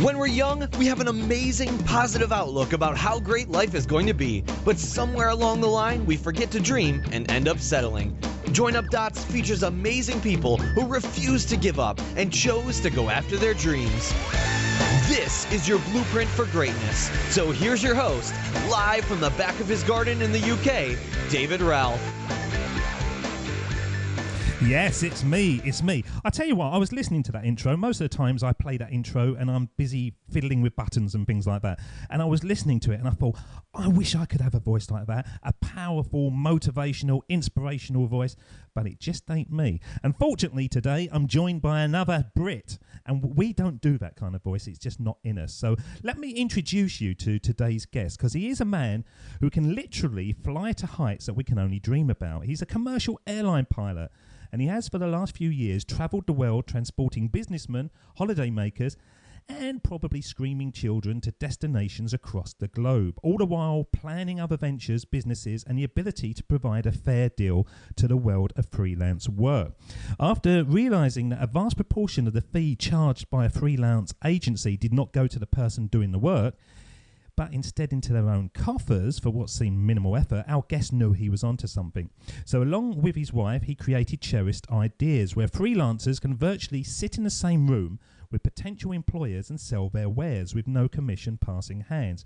When we're young, we have an amazing, positive outlook about how great life is going to be, but somewhere along the line, we forget to dream and end up settling. Join Up Dots features amazing people who refuse to give up and chose to go after their dreams. This is your blueprint for greatness. So here's your host, live from the back of his garden in the UK, David Ralph. Yes, it's me. I tell you what, I was listening to that intro. Most of the times I play that intro and I'm busy fiddling with buttons and things like that. And I was listening to it and I thought, I wish I could have a voice like that, a powerful, motivational, inspirational voice, but it just ain't me. Unfortunately, today I'm joined by another Brit, and we don't do that kind of voice. It's just not in us. So let me introduce you to today's guest, because he is a man who can literally fly to heights that we can only dream about. He's a commercial airline pilot, and he has for the last few years travelled the world transporting businessmen, holiday makers, and probably screaming children to destinations across the globe, all the while planning other ventures, businesses, and the ability to provide a fair deal to the world of freelance work. After realising that a vast proportion of the fee charged by a freelance agency did not go to the person doing the work, but instead into their own coffers for what seemed minimal effort, our guest knew he was onto something. So along with his wife, he created Cherished Ideas, where freelancers can virtually sit in the same room with potential employers and sell their wares with no commission passing hands.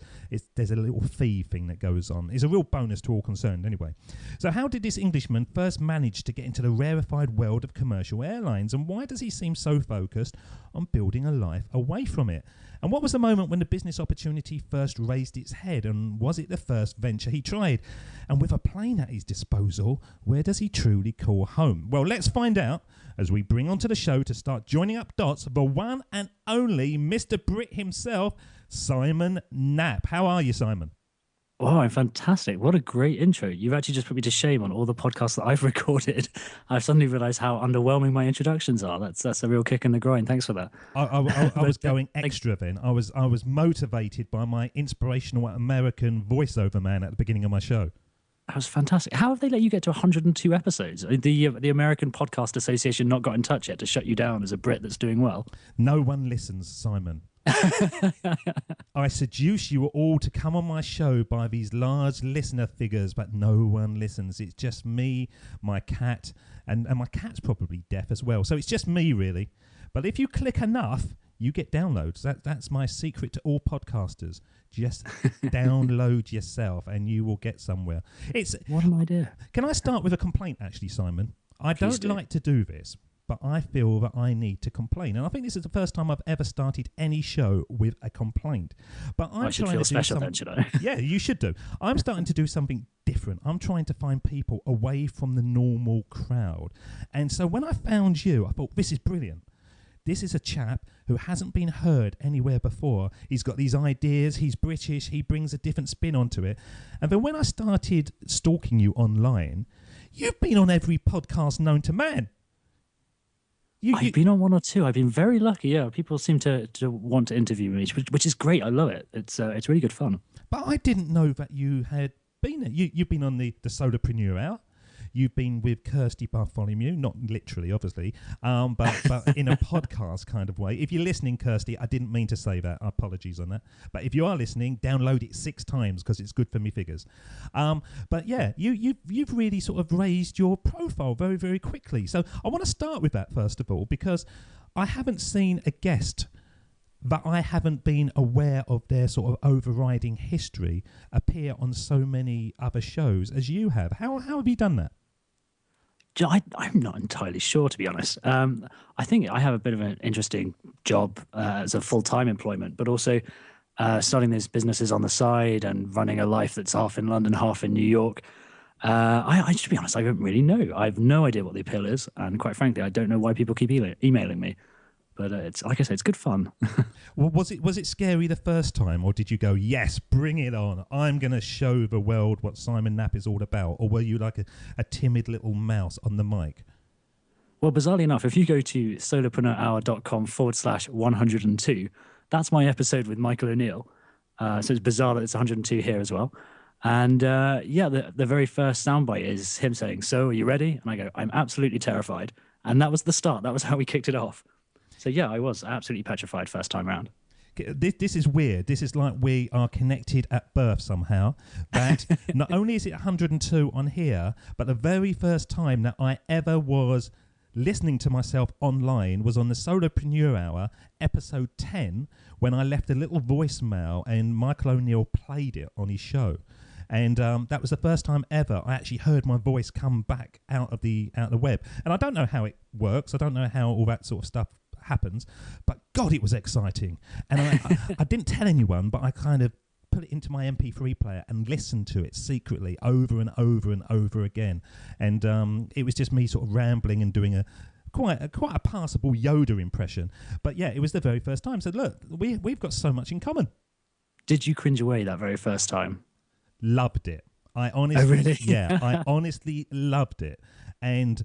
There's a little fee thing that goes on. It's a real bonus to all concerned anyway. So how did this Englishman first manage to get into the rarefied world of commercial airlines, and why does he seem so focused on building a life away from it? And what was the moment when the business opportunity first raised its head, and was it the first venture he tried? And with a plane at his disposal, where does he truly call home? Well, let's find out as we bring onto the show to start joining up dots the one and only Mr. Brit himself, Simon Knapp. How are you, Simon? Oh, I'm fantastic. What a great intro. You've actually just put me to shame on all the podcasts that I've recorded. I've suddenly realised how underwhelming my introductions are. That's a real kick in the groin. Thanks for that. I was going extra then. I was motivated by my inspirational American voiceover man at the beginning of my show. That was fantastic. How have they let you get to 102 episodes? The American Podcast Association not got in touch yet to shut you down as a Brit that's doing well? No one listens, Simon. I seduce you all to come on my show by these large listener figures, but no one listens. It's just me, my cat, and my cat's probably deaf as well. So it's just me, really. But if you click enough, you get downloads. That's my secret to all podcasters. Just download yourself and you will get somewhere. What an idea. Can I start with a complaint, actually, Simon? I don't like to do this, but I feel that I need to complain. And I think this is the first time I've ever started any show with a complaint. But I should feel special then, should I? Yeah, you should do. I'm starting to do something different. I'm trying to find people away from the normal crowd. And so when I found you, I thought, this is brilliant. This is a chap who hasn't been heard anywhere before. He's got these ideas. He's British. He brings a different spin onto it. And then when I started stalking you online, you've been on every podcast known to man. I've been on one or two. I've been very lucky. Yeah, people seem to want to interview me, which is great. I love it. It's really good fun. But I didn't know that you had been there. You've been on the Solopreneur Hour. You've been with Kirsty Bartholomew, not literally, obviously, but in a podcast kind of way. If you're listening, Kirsty, I didn't mean to say that. Apologies on that. But if you are listening, download it 6 times because it's good for me figures. But yeah, you've really sort of raised your profile very, very quickly. So I want to start with that first of all, because I haven't seen a guest that I haven't been aware of their sort of overriding history appear on so many other shows as you have. How have you done that? I'm not entirely sure, to be honest. I think I have a bit of an interesting job as a full-time employment, but also starting these businesses on the side and running a life that's half in London, half in New York. To be honest, I don't really know. I have no idea what the appeal is, and quite frankly, I don't know why people keep emailing me. But it's like I said, it's good fun. Well, was it scary the first time, or did you go, yes, bring it on? I'm going to show the world what Simon Knapp is all about, or were you like a timid little mouse on the mic? Well, bizarrely enough, if you go to solopreneurhour.com/102, that's my episode with Michael O'Neill. So it's bizarre that it's 102 here as well. And the very first soundbite is him saying, "So, are you ready?" And I go, "I'm absolutely terrified." And that was the start. That was how we kicked it off. So yeah, I was absolutely petrified first time round. This is weird. This is like we are connected at birth somehow. That not only is it 102 on here, but the very first time that I ever was listening to myself online was on the Solopreneur Hour, episode 10, when I left a little voicemail and Michael O'Neill played it on his show. And that was the first time ever I actually heard my voice come back out of the web. And I don't know how it works. I don't know how all that sort of stuff happens. But God, it was exciting. And I didn't tell anyone, but I kind of put it into my MP3 player and listened to it secretly over and over and over again. And it was just me sort of rambling and doing quite a passable Yoda impression. But yeah, it was the very first time. So look, we've got so much in common. Did you cringe away that very first time? Loved it. I honestly, really? Yeah, I honestly loved it. And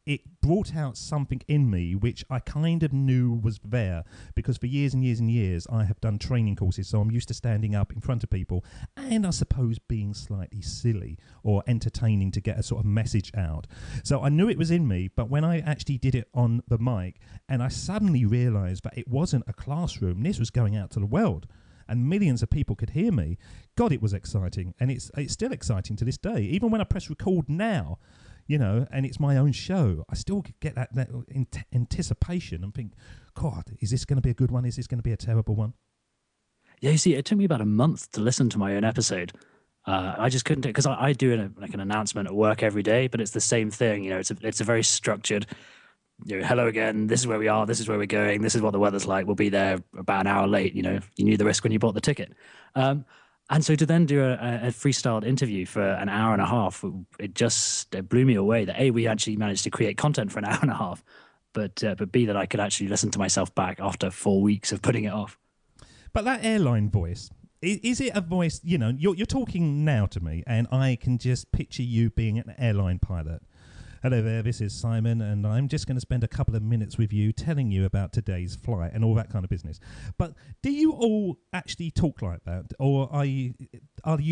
it brought out something in me which I kind of knew was there, because for years and years and years I have done training courses, so I'm used to standing up in front of people and I suppose being slightly silly or entertaining to get a sort of message out. So I knew it was in me, but when I actually did it on the mic and I suddenly realised that it wasn't a classroom, this was going out to the world and millions of people could hear me. God, it was exciting, and it's still exciting to this day. Even when I press record now, you know, and it's my own show, I still get that anticipation and think, God, is this going to be a good one? Is this going to be a terrible one? Yeah, you see, it took me about a month to listen to my own episode. I just couldn't, because I do an announcement at work every day, but it's the same thing. You know, it's a very structured, you know, hello again, this is where we are, this is where we're going, this is what the weather's like, we'll be there about an hour late. You know, you knew the risk when you bought the ticket. And so to then do a freestyle interview for an hour and a half, it blew me away that A, we actually managed to create content for an hour and a half, but B, that I could actually listen to myself back after 4 weeks of putting it off. But that airline voice, is it a voice, you know, you're talking now to me and I can just picture you being an airline pilot. Hello there, this is Simon, and I'm just going to spend a couple of minutes with you telling you about today's flight and all that kind of business. But do you all actually talk like that, or are you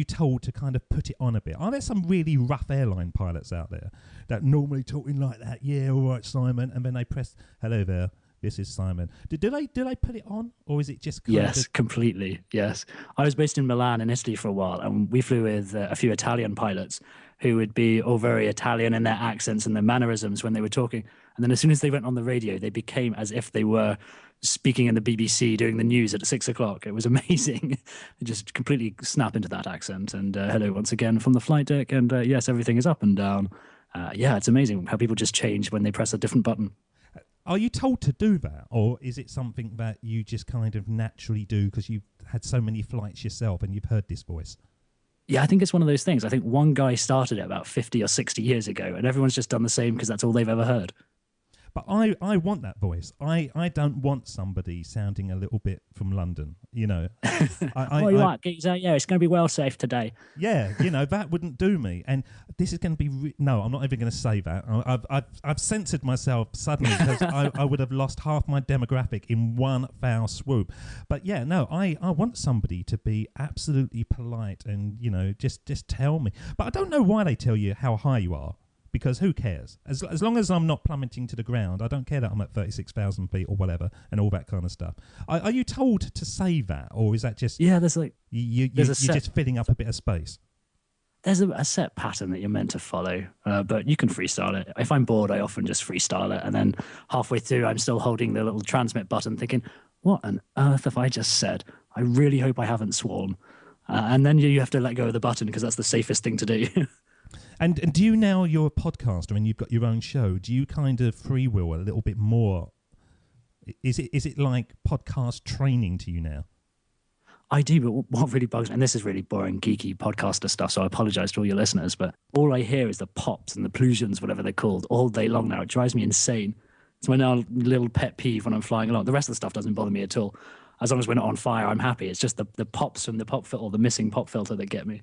told to kind of put it on a bit? Are there some really rough airline pilots out there that normally talking like that? Yeah, all right, Simon, and then they press, hello there, this is Simon. Do they put it on, or is it just kind Yes, completely, yes. I was based in Milan in Italy for a while, and we flew with a few Italian pilots who would be all very Italian in their accents and their mannerisms when they were talking. And then as soon as they went on the radio, they became as if they were speaking in the BBC, doing the news at 6 o'clock. It was amazing. Just completely snap into that accent. And hello once again from the flight deck. And yes, everything is up and down. Yeah, it's amazing how people just change when they press a different button. Are you told to do that, or is it something that you just kind of naturally do because you've had so many flights yourself and you've heard this voice? Yeah, I think it's one of those things. I think one guy started it about 50 or 60 years ago, and everyone's just done the same because that's all they've ever heard. But I want that voice. I don't want somebody sounding a little bit from London, you know. Yeah, it's going to be well safe today. Yeah, you know, that wouldn't do me. And this is going to be... No, I'm not even going to say that. I've censored myself suddenly because I would have lost half my demographic in one foul swoop. But yeah, no, I want somebody to be absolutely polite and, you know, just tell me. But I don't know why they tell you how high you are. Because who cares? As long as I'm not plummeting to the ground, I don't care that I'm at 36,000 feet or whatever and all that kind of stuff. Are you told to say that, or is that just... Yeah, there's like... You're just filling up a bit of space? There's a set pattern that you're meant to follow, but you can freestyle it. If I'm bored, I often just freestyle it, and then halfway through, I'm still holding the little transmit button thinking, what on earth have I just said? I really hope I haven't sworn. And then you have to let go of the button because that's the safest thing to do. And do you, now you're a podcaster and you've got your own show, do you kind of freewheel a little bit more? Is it like podcast training to you now? I do, but what really bugs me, and this is really boring, geeky podcaster stuff, so I apologize to all your listeners, but all I hear is the pops and the plusions, whatever they're called, all day long now. It drives me insane. It's my now little pet peeve when I'm flying along. The rest of the stuff doesn't bother me at all. As long as we're not on fire, I'm happy. It's just the pops from the pop filter, or the missing pop filter, that get me.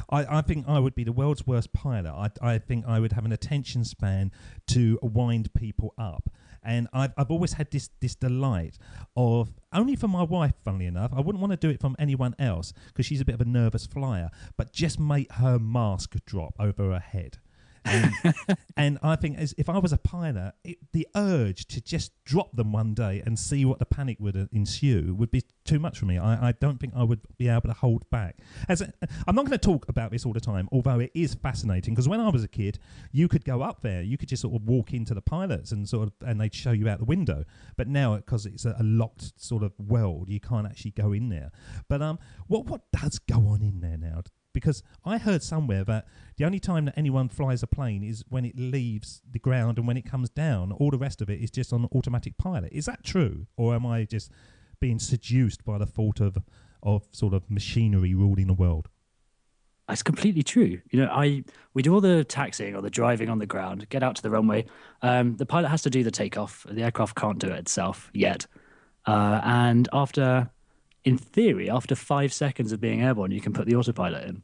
I think I would be the world's worst pilot. I think I would have an attention span to wind people up. And I've always had this delight of, only for my wife, funnily enough, I wouldn't want to do it from anyone else because she's a bit of a nervous flyer, but just make her mask drop over her head. And, and I think if I was a pilot, the urge to just drop them one day and see what the panic would ensue would be too much for me. I don't think I would be able to hold back. I'm not going to talk about this all the time, although it is fascinating, because when I was a kid, you could go up there, you could just sort of walk into the pilots and they'd show you out the window. But now, because it's a locked sort of world, you can't actually go in there. But what does go on in there now? Because I heard somewhere that the only time that anyone flies a plane is when it leaves the ground, and when it comes down, all the rest of it is just on automatic pilot. Is that true? Or am I just being seduced by the thought of sort of machinery ruling the world? It's completely true. We do all the taxiing or the driving on the ground, get out to the runway. The pilot has to do the takeoff. The aircraft can't do it itself yet. And in theory, after 5 seconds of being airborne, you can put the autopilot in.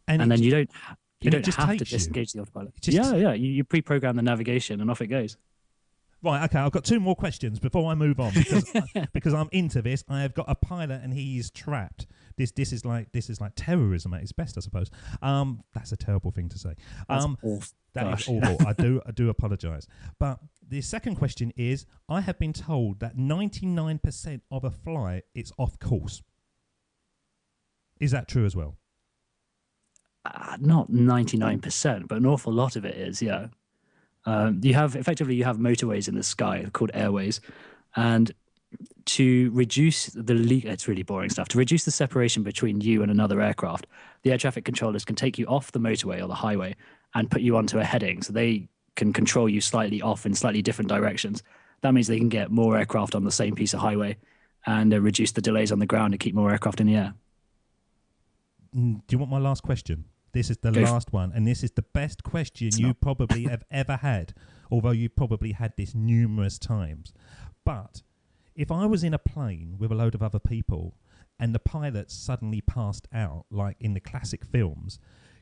And then you don't have to disengage the autopilot. You pre-program the navigation and off it goes. Right, okay, I've got 2 more questions before I move on, because I'm into this. I have got a pilot and he's trapped. This is like terrorism at its best, I suppose. That's a terrible thing to say. That's awful. That is awful. I do apologise. But the second question is, I have been told that 99% of a flight is off course. Is that true as well? Not 99%, but an awful lot of it is, yeah. You have motorways in the sky called airways, and to reduce it's really boring stuff. To reduce the separation between you and another aircraft, the air traffic controllers can take you off the motorway or the highway and put you onto a heading, so they can control you slightly off in slightly different directions. That means they can get more aircraft on the same piece of highway and reduce the delays on the ground and keep more aircraft in the air. Do you want my last question? This is the last one, and this is the best question you probably have ever had, although you probably had this numerous times. But if I was in a plane with a load of other people and the pilot suddenly passed out, like in the classic films,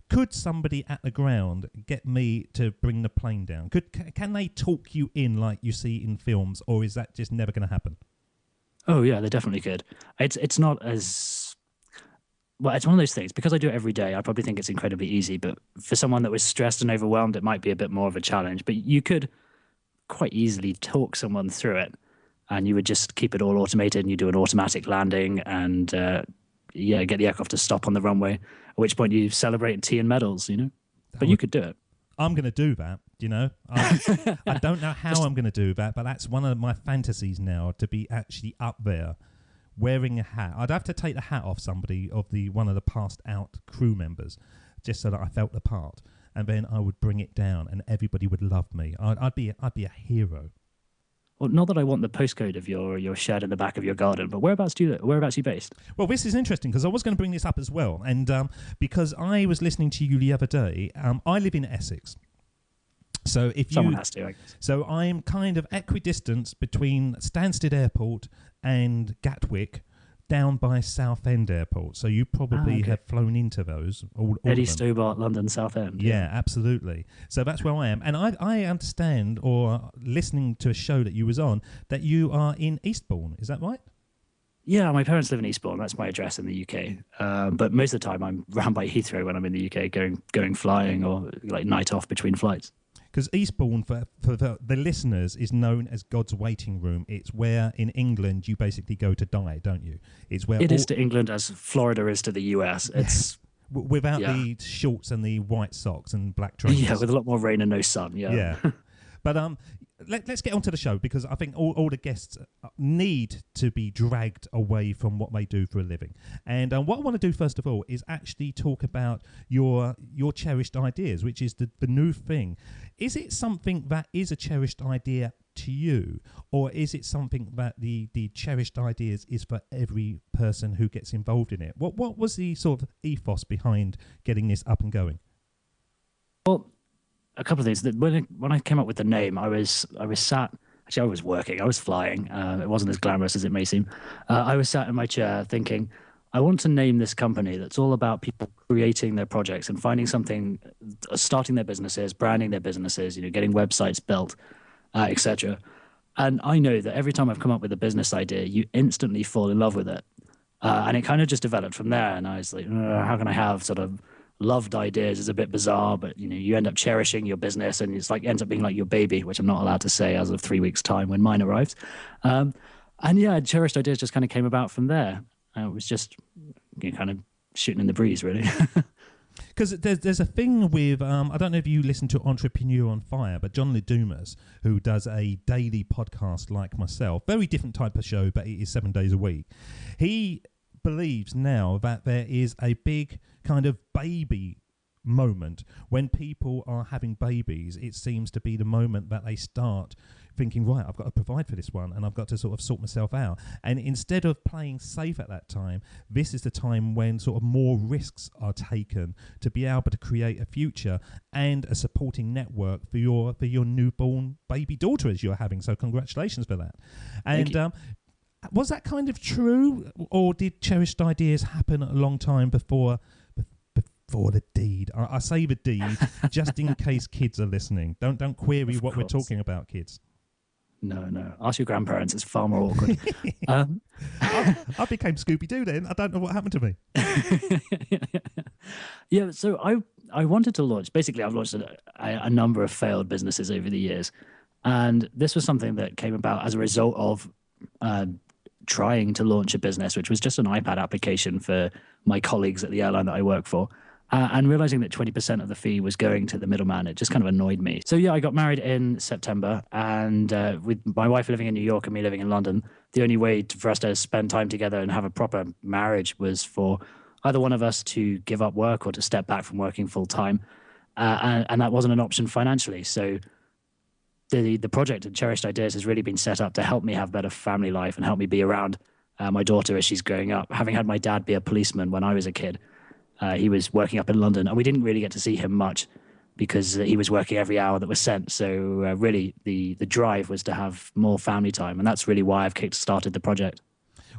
could somebody at the ground get me to bring the plane down? Can they talk you in like you see in films, or is that just never going to happen? Oh, yeah, they definitely could. It's not as... Well, it's one of those things. Because I do it every day, I probably think it's incredibly easy. But for someone that was stressed and overwhelmed, it might be a bit more of a challenge. But you could quite easily talk someone through it, and you would just keep it all automated, and you do an automatic landing and, get the aircraft to stop on the runway, at which point you celebrate tea and medals, But you could do it. I'm going to do that, I don't know how I'm going to do that, but that's one of my fantasies now, to be actually up there wearing a hat. I'd have to take the hat off somebody one of the passed out crew members, just so that I felt the part, and then I would bring it down, and everybody would love me. I'd be a hero. Well, not that I want the postcode of your shed in the back of your garden, but whereabouts are you based? Well, this is interesting, because I was going to bring this up as well, and because I was listening to you the other day. I live in Essex. So Someone has to, I guess. So I'm kind of equidistant between Stansted Airport and Gatwick, down by Southend Airport. So you probably have flown into those. All Eddie Stobart, London Southend. Yeah, absolutely. So that's where I am. And I understand, or listening to a show that you was on, that you are in Eastbourne. Is that right? Yeah, my parents live in Eastbourne. That's my address in the UK. But most of the time I'm round by Heathrow when I'm in the UK, going flying or like night off between flights. Because Eastbourne, for the listeners, is known as God's waiting room. It's where in England you basically go to die, don't you? It's where it is to England as Florida is to the US. It's without the shorts and the white socks and black trousers. Yeah, with a lot more rain and no sun. Yeah. But let's get on to the show, because I think all the guests need to be dragged away from what they do for a living. And what I want to do first of all is actually talk about your cherished ideas, which is the new thing. Is it something that is a cherished idea to you, or is it something that the cherished ideas is for every person who gets involved in it? What was the sort of ethos behind getting this up and going? Well, a couple of things. When I came up with the name, I was sat. Actually, I was working. I was flying. It wasn't as glamorous as it may seem. I was sat in my chair thinking, I want to name this company that's all about people creating their projects and finding something, starting their businesses, branding their businesses, getting websites built, etc. And I know that every time I've come up with a business idea, you instantly fall in love with it. And it kind of just developed from there. And I was like, how can I have sort of loved ideas is a bit bizarre, but you end up cherishing your business, and it's like ends up being like your baby, which I'm not allowed to say as of 3 weeks' time when mine arrives. And yeah, Cherished Ideas just kind of came about from there. It was just kind of shooting in the breeze, really. Because there's a thing with, I don't know if you listen to Entrepreneur on Fire, but John Ledumas, who does a daily podcast like myself, very different type of show, but it is 7 days a week. He believes now that there is a big kind of baby moment when people are having babies. It seems to be the moment that they start thinking, right, I've got to provide for this one and I've got to sort of sort myself out. And instead of playing safe at that time, this is the time when sort of more risks are taken to be able to create a future and a supporting network for your newborn baby daughter as you're having. So congratulations for that. And was that kind of true, or did Cherished Ideas happen a long time before the deed? I say the deed just in case kids are listening. Don't query what we're talking about, kids. No. Ask your grandparents. It's far more awkward. I became Scooby-Doo then. I don't know what happened to me. Yeah, so I wanted to launch. Basically, I've launched a number of failed businesses over the years. And this was something that came about as a result of trying to launch a business, which was just an iPad application for my colleagues at the airline that I work for. And realizing that 20% of the fee was going to the middleman, it just kind of annoyed me. So yeah, I got married in September, and with my wife living in New York and me living in London, the only way for us to spend time together and have a proper marriage was for either one of us to give up work or to step back from working full time. And that wasn't an option financially. So the project at Cherished Ideas has really been set up to help me have better family life and help me be around my daughter as she's growing up. Having had my dad be a policeman when I was a kid, he was working up in London, and we didn't really get to see him much because he was working every hour that was sent. So really the drive was to have more family time, and that's really why I've started the project.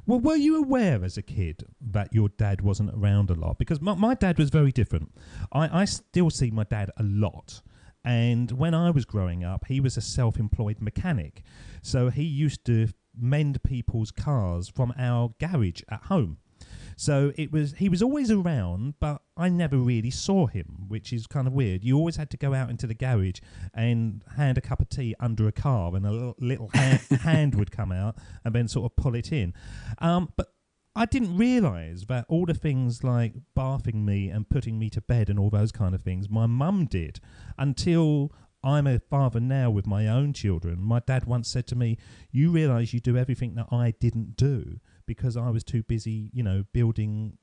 Well, were you aware as a kid that your dad wasn't around a lot? Because my dad was very different. I still see my dad a lot. And when I was growing up, he was a self-employed mechanic. So he used to mend people's cars from our garage at home. So he was always around, but I never really saw him, which is kind of weird. You always had to go out into the garage and hand a cup of tea under a car, and a little hand would come out and then sort of pull it in. But I didn't realise that all the things like bathing me and putting me to bed and all those kind of things, my mum did, until I'm a father now with my own children. My dad once said to me, you realise you do everything that I didn't do because I was too busy, building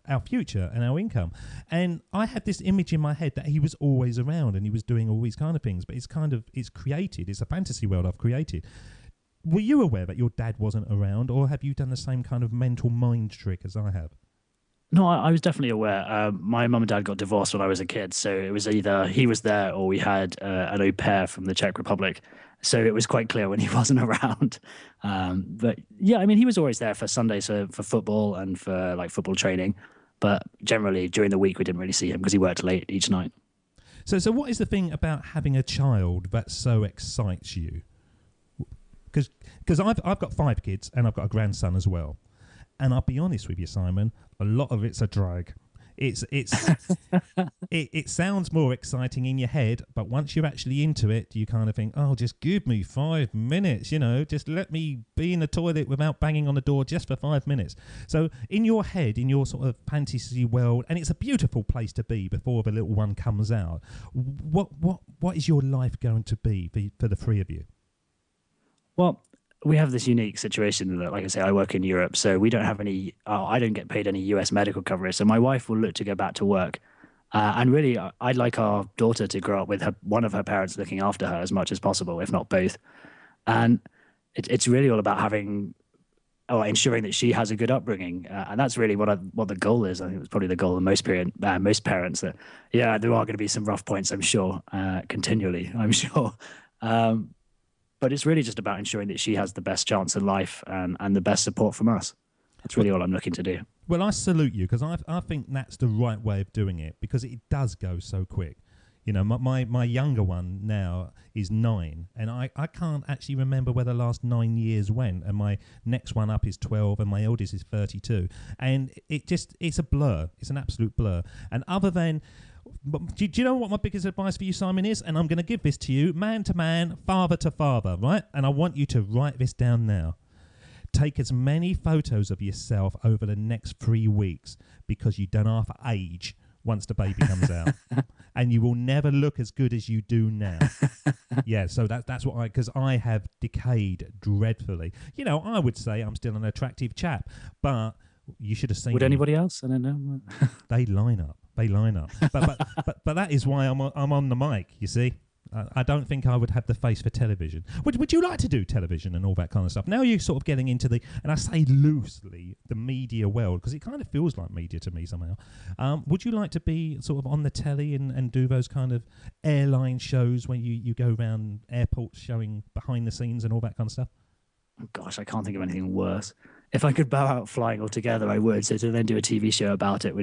our future and our income. And I had this image in my head that he was always around and he was doing all these kind of things, but it's created. It's a fantasy world I've created. Were you aware that your dad wasn't around, or have you done the same kind of mental mind trick as I have? No, I was definitely aware. My mum and dad got divorced when I was a kid, so it was either he was there or we had an au pair from the Czech Republic. So it was quite clear when he wasn't around. But yeah, I mean, he was always there for Sundays for football and for like football training. But generally during the week, we didn't really see him because he worked late each night. So what is the thing about having a child that so excites you? Because I've got 5 kids and I've got a grandson as well. And I'll be honest with you, Simon, a lot of it's a drag. It sounds more exciting in your head, but once you're actually into it, you kind of think, oh, just give me 5 minutes, just let me be in the toilet without banging on the door just for 5 minutes. So in your head, in your sort of fantasy world, and it's a beautiful place to be before the little one comes out, what is your life going to be for the 3 of you? Well, we have this unique situation that, like I say, I work in Europe, so we don't have I don't get paid any US medical coverage. So my wife will look to go back to work. And really, I'd like our daughter to grow up with one of her parents looking after her as much as possible, if not both. And it's really all about ensuring that she has a good upbringing. And that's really what the goal is. I think it's probably the goal of most parents that, yeah, there are going to be some rough points, I'm sure, continually, I'm sure. But it's really just about ensuring that she has the best chance in life and the best support from us. That's really all I'm looking to do. Well, I salute you because I think that's the right way of doing it because it does go so quick. You know, my younger one now is 9, and I can't actually remember where the last 9 years went, and my next one up is 12, and my eldest is 32, and it's a blur. It's an absolute blur. And other than, do you know what my biggest advice for you, Simon, is? And I'm going to give this to you, man to man, father to father, right? And I want you to write this down now. Take as many photos of yourself over the next 3 weeks, because you don't have to age once the baby comes out. And you will never look as good as you do now. Yeah, so that's what because I have decayed dreadfully. You know, I would say I'm still an attractive chap, but you should have seen. Would anybody else? I don't know. They line up. But that is why I'm on the mic, you see. I don't think I would have the face for television. Would you like to do television and all that kind of stuff? Now you're sort of getting into and I say loosely, the media world, because it kind of feels like media to me somehow. Would you like to be sort of on the telly and do those kind of airline shows where you go around airports showing behind the scenes and all that kind of stuff? Oh, gosh, I can't think of anything worse. If I could bow out flying altogether, I would. So to then do a TV show about it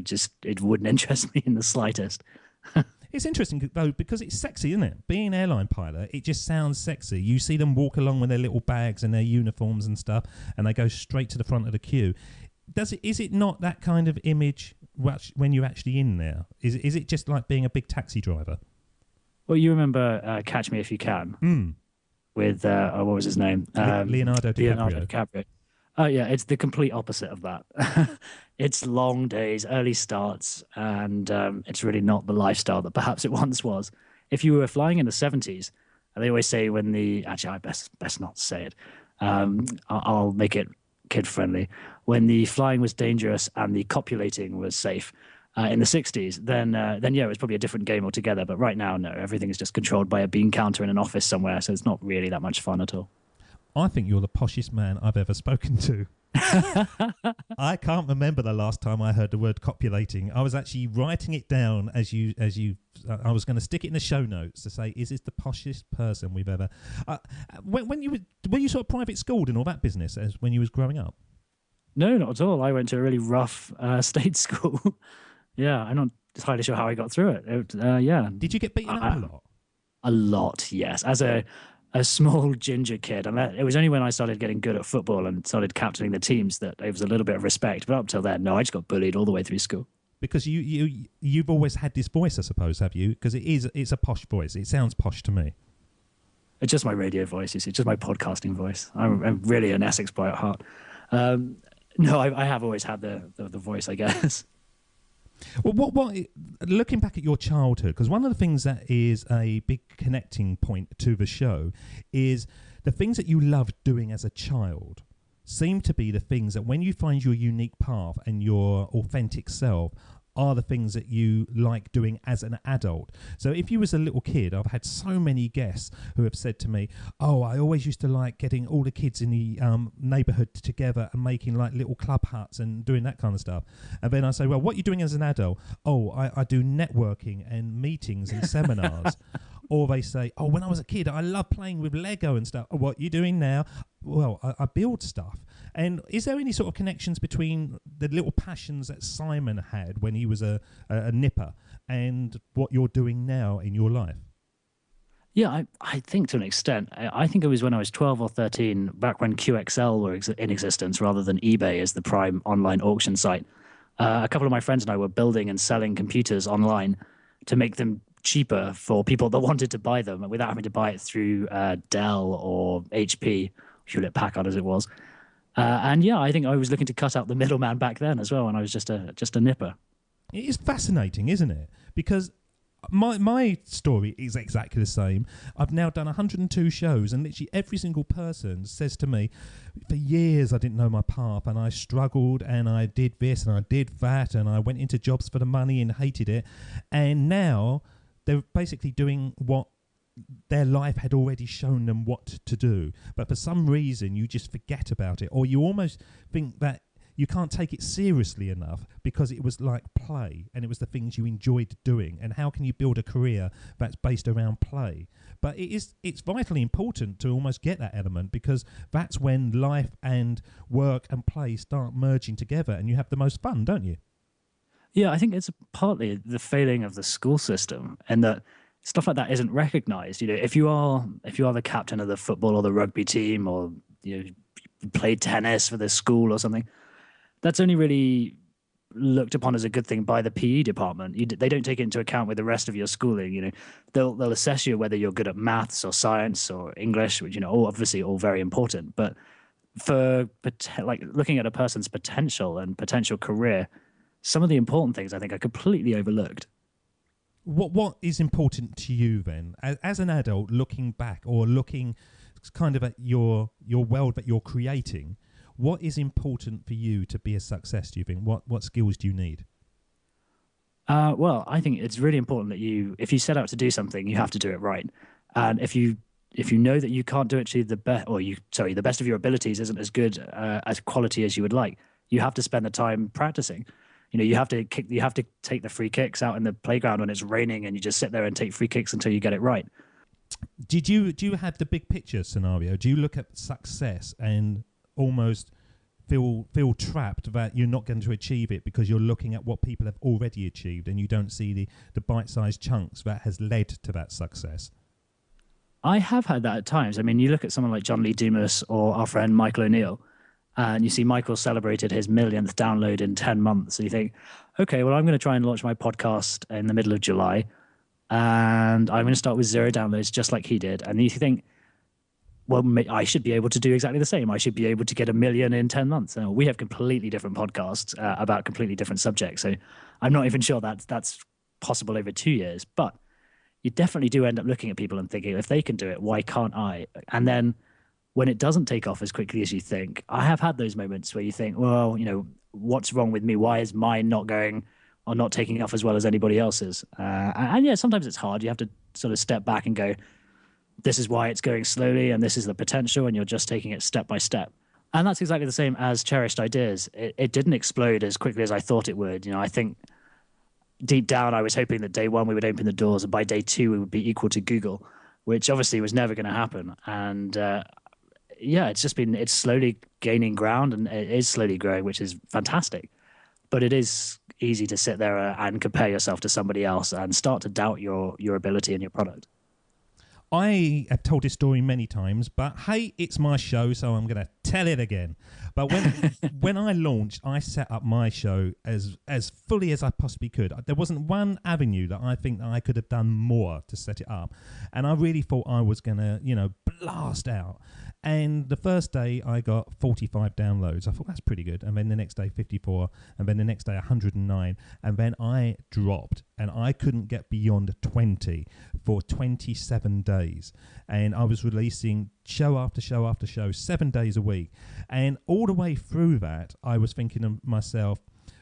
it wouldn't interest me in the slightest. It's interesting, though, because it's sexy, isn't it? Being an airline pilot, it just sounds sexy. You see them walk along with their little bags and their uniforms and stuff, and they go straight to the front of the queue. Is it not that kind of image when you're actually in there? Is it just like being a big taxi driver? Well, you remember Catch Me If You Can with, what was his name? Leonardo DiCaprio. Oh, yeah, it's the complete opposite of that. It's long days, early starts, and it's really not the lifestyle that perhaps it once was. If you were flying in the 70s, they always say actually, I best not say it. I'll make it kid-friendly. When the flying was dangerous and the copulating was safe in the 60s, then yeah, it was probably a different game altogether. But right now, no, everything is just controlled by a bean counter in an office somewhere, so it's not really that much fun at all. I think you're the poshest man I've ever spoken to. I can't remember the last time I heard the word copulating. I was actually writing it down as you. I was going to stick it in the show notes to say, "Is this the poshest person we've ever?" Were you sort of private schooled in all that business as when you was growing up? No, not at all. I went to a really rough state school. Yeah, I'm not entirely sure how I got through it. Yeah. Did you get beaten up a lot? A lot, yes. As a small ginger kid, and it was only when I started getting good at football and started captaining the teams that there was a little bit of respect. But up till then, no, I just got bullied all the way through school. Because you've always had this voice, I suppose, have you? Because it's a posh voice. It sounds posh to me. It's just my radio voice. It's just my podcasting voice. I'm really an Essex boy at heart. No, I have always had the voice, I guess. Well, what looking back at your childhood, because one of the things that is a big connecting point to the show is the things that you loved doing as a child seem to be the things that when you find your unique path and your authentic self are the things that you like doing as an adult. So if you was a little kid, I've had so many guests who have said to me, oh, I always used to like getting all the kids in the neighbourhood together and making like little club huts and doing that kind of stuff. And then I say, well, what are you doing as an adult? Oh, I do networking and meetings and seminars. Or they say, oh, when I was a kid, I loved playing with Lego and stuff. Oh, what are you doing now? Well, I build stuff. And is there any sort of connections between the little passions that Simon had when he was a nipper and what you're doing now in your life? Yeah, I think to an extent. I think it was when I was 12 or 13, back when QXL were in existence rather than eBay as the prime online auction site. A couple of my friends and I were building and selling computers online to make them cheaper for people that wanted to buy them without having to buy it through Dell or HP, Hewlett-Packard as it was. And yeah, I think I was looking to cut out the middleman back then as well, and I was just a nipper. It is fascinating, isn't it? Because my story is exactly the same. I've now done 102 shows, and literally every single person says to me, for years I didn't know my path, and I struggled, and I did this, and I did that, and I went into jobs for the money and hated it. And now they're basically doing what their life had already shown them what to do. But for some reason, you just forget about it, or you almost think that you can't take it seriously enough because it was like play and it was the things you enjoyed doing. And how can you build a career that's based around play? But it's vitally important to almost get that element, because that's when life and work and play start merging together and you have the most fun, don't you? Yeah, I think it's partly the failing of the school system, and that stuff like that isn't recognized. If you are the captain of the football or the rugby team, or you played tennis for the school or something, that's only really looked upon as a good thing by the PE department. They don't take it into account with the rest of your schooling. They'll assess you whether you're good at maths or science or English, which all obviously all very important. But for looking at a person's potential and potential career, some of the important things I think are completely overlooked. What is important to you then, as an adult, looking back or looking kind of at your world that you're creating? What is important for you to be a success, do you think? What skills do you need? Well, I think it's really important that if you set out to do something, you have to do it right. And if you know that you can't do it to the best of your abilities isn't as good as quality as you would like, you have to spend the time practicing. You have to take the free kicks out in the playground when it's raining, and you just sit there and take free kicks until you get it right. Do you have the big picture scenario? Do you look at success and almost feel trapped that you're not going to achieve it because you're looking at what people have already achieved and you don't see the bite-sized chunks that has led to that success? I have had that at times. I mean, you look at someone like John Lee Dumas or our friend Michael O'Neill, and you see Michael celebrated his millionth download in 10 months. So you think, okay, well, I'm going to try and launch my podcast in the middle of July, and I'm going to start with 0 downloads just like he did. And you think, well, I should be able to do exactly the same. I should be able to get 1 million in 10 months. Now, we have completely different podcasts about completely different subjects. So I'm not even sure that's possible over 2 years. But you definitely do end up looking at people and thinking, if they can do it, why can't I? And then when it doesn't take off as quickly as you think, I have had those moments where you think, well, what's wrong with me? Why is mine not going or not taking off as well as anybody else's? And yeah, sometimes it's hard. You have to sort of step back and go, this is why it's going slowly, and this is the potential, and you're just taking it step by step. And that's exactly the same as Cherished Ideas. It didn't explode as quickly as I thought it would. I think deep down I was hoping that day 1 we would open the doors, and by day 2 we would be equal to Google, which obviously was never going to happen. And it's slowly gaining ground, and it is slowly growing, which is fantastic. But it is easy to sit there and compare yourself to somebody else and start to doubt your ability and your product. I have told this story many times, but hey, it's my show, so I'm going to tell it again. But when I launched, I set up my show as fully as I possibly could. There wasn't one avenue that I think that I could have done more to set it up. And I really thought I was going to, blast out. And the first day I got 45 downloads. I thought that's pretty good. And then the next day 54, and then the next day 109. And then I dropped, and I couldn't get beyond 20 for 27 days. And I was releasing show after show after show, 7 days a week. And all the way through that, I was thinking to myself,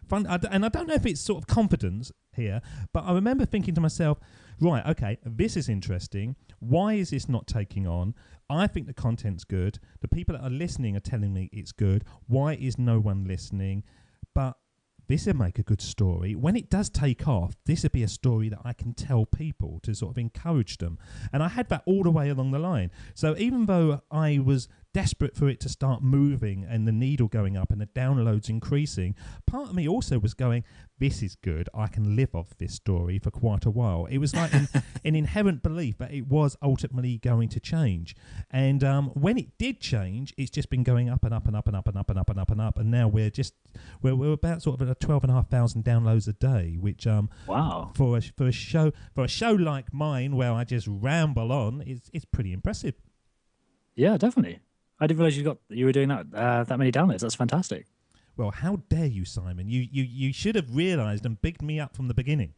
and I don't know if it's sort of confidence here, but I remember thinking to myself, right, okay, this is interesting. Why is this not taking on? I think the content's good. The people that are listening are telling me it's good. Why is no one listening? But this would make a good story. When it does take off, this would be a story that I can tell people to sort of encourage them. And I had that all the way along the line. So even though I was desperate for it to start moving and the needle going up and the downloads increasing, part of me also was going, this is good. I can live off this story for quite a while. It was like an inherent belief that it was ultimately going to change. And when it did change, it's just been going up and up and up and up and up and up and up and up. And now we're about sort of at 12,500 downloads a day, which wow, for a show like mine where I just ramble on, it's pretty impressive. Yeah, definitely. I didn't realize you were doing that many downloads. That's fantastic. Well, how dare you, Simon? You should have realised and bigged me up from the beginning.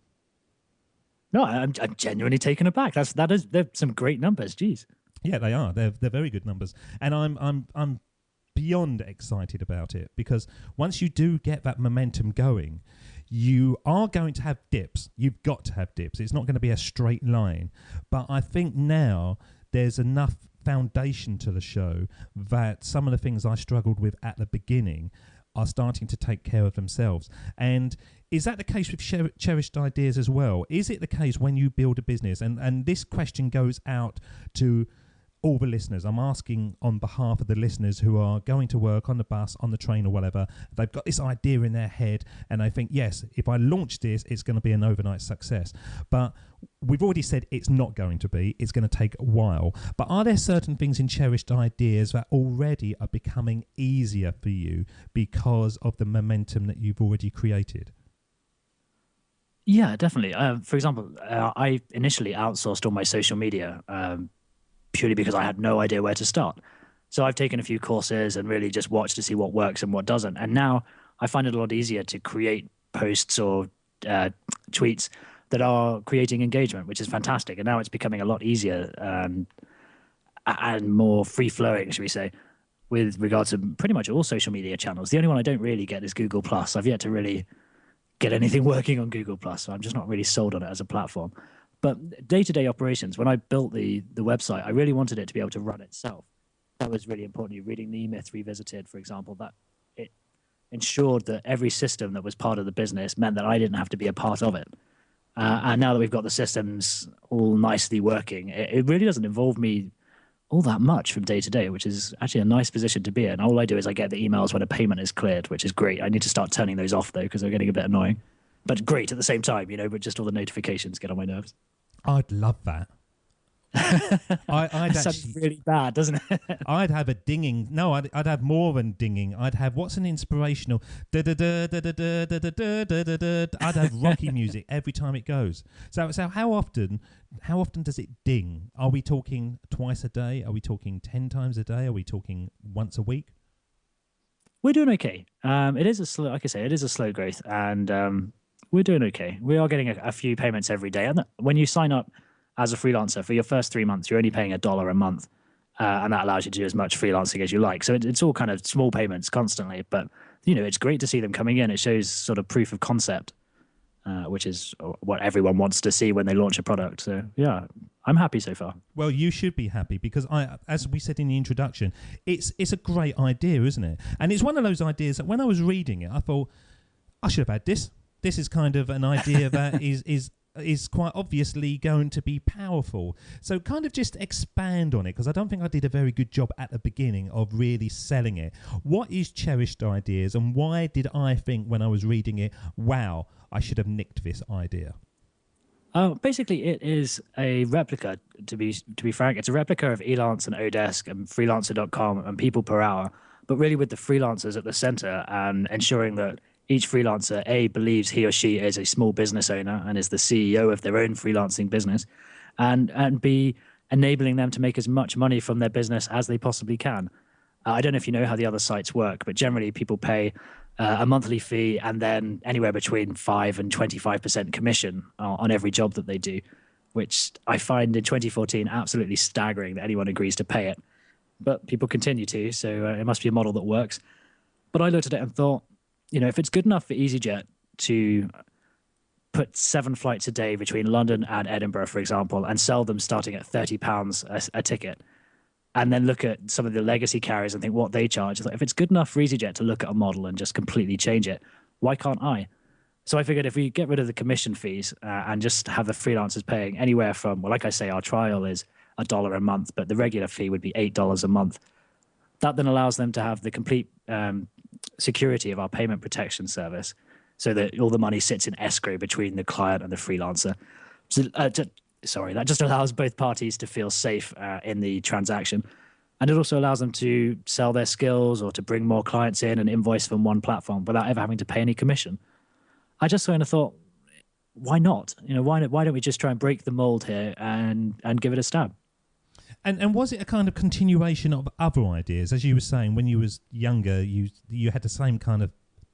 No, I'm genuinely taken aback. They're some great numbers. Jeez. Yeah, they are. They're very good numbers, and I'm beyond excited about it, because once you do get that momentum going, you are going to have dips. You've got to have dips. It's not going to be a straight line. But I think now there's enough foundation to the show that some of the things I struggled with at the beginning are starting to take care of themselves. And is that the case with Cherished Ideas as well? Is it the case when you build a business? And this question goes out to all the listeners. I'm asking on behalf of the listeners who are going to work on the bus, on the train or whatever. They've got this idea in their head and they think, yes, if I launch this, it's going to be an overnight success. But we've already said it's not going to be. It's going to take a while. But are there certain things in Cherished Ideas that already are becoming easier for you because of the momentum that you've already created? Yeah, definitely. For example, I initially outsourced all my social media purely because I had no idea where to start. So I've taken a few courses and really just watched to see what works and what doesn't. And now I find it a lot easier to create posts or tweets that are creating engagement, which is fantastic. And now it's becoming a lot easier and more free-flowing, should we say, with regards to pretty much all social media channels. The only one I don't really get is Google+. I've yet to really get anything working on Google+, so I'm just not really sold on it as a platform. But day-to-day operations, when I built the website, I really wanted it to be able to run itself. That was really important. Reading the E-Myth Revisited, for example, that it ensured that every system that was part of the business meant that I didn't have to be a part of it. And now that we've got the systems all nicely working, it really doesn't involve me all that much from day to day, which is actually a nice position to be in. All I do is I get the emails when a payment is cleared, which is great. I need to start turning those off, though, because they're getting a bit annoying. But great at the same time, but just all the notifications get on my nerves. I'd love that. I'd sounds actually really bad, doesn't it? I'd have a dinging. No, I'd have more than dinging. I'd have what's an inspirational. I'd have rocky music every time it goes. So how often does it ding? Are we talking twice a day? Are we talking 10 times a day? Are we talking once a week? We're doing okay. It is a slow, like I say, it is a slow growth, and we're doing okay. We are getting a few payments every day, and when you sign up as a freelancer, for your first 3 months, you're only paying $1 a month, and that allows you to do as much freelancing as you like. So it's all kind of small payments constantly, but it's great to see them coming in. It shows sort of proof of concept, which is what everyone wants to see when they launch a product. So yeah, I'm happy so far. Well, you should be happy because as we said in the introduction, it's a great idea, isn't it? And it's one of those ideas that when I was reading it, I thought I should have had this. This is kind of an idea that is quite obviously going to be powerful. So kind of just expand on it, because I don't think I did a very good job at the beginning of really selling it. What is Cherished Ideas, and why did I think when I was reading it, wow, I should have nicked this idea? Basically, it is a replica, to be frank. It's a replica of Elance and Odesk and freelancer.com and People Per Hour, but really with the freelancers at the center and ensuring that each freelancer, A, believes he or she is a small business owner and is the CEO of their own freelancing business, and B, enabling them to make as much money from their business as they possibly can. I don't know if you know how the other sites work, but generally people pay a monthly fee and then anywhere between 5 and 25% commission on every job that they do, which I find in 2014 absolutely staggering that anyone agrees to pay it. But people continue to, so it must be a model that works. But I looked at it and thought, if it's good enough for EasyJet to put 7 flights a day between London and Edinburgh, for example, and sell them starting at £30 a ticket, and then look at some of the legacy carriers and think what they charge, if it's good enough for EasyJet to look at a model and just completely change it, why can't I? So I figured if we get rid of the commission fees and just have the freelancers paying anywhere from, well, like I say, our trial is $1 a month, but the regular fee would be $8 a month. That then allows them to have the complete security of our payment protection service, so that all the money sits in escrow between the client and the freelancer. So, that just allows both parties to feel safe in the transaction. And it also allows them to sell their skills or to bring more clients in and invoice from one platform without ever having to pay any commission. I just kind of thought, why not? Why don't we just try and break the mold here and give it a stab? And was it a kind of continuation of other ideas? As you were saying, when you was younger, you had the same kind of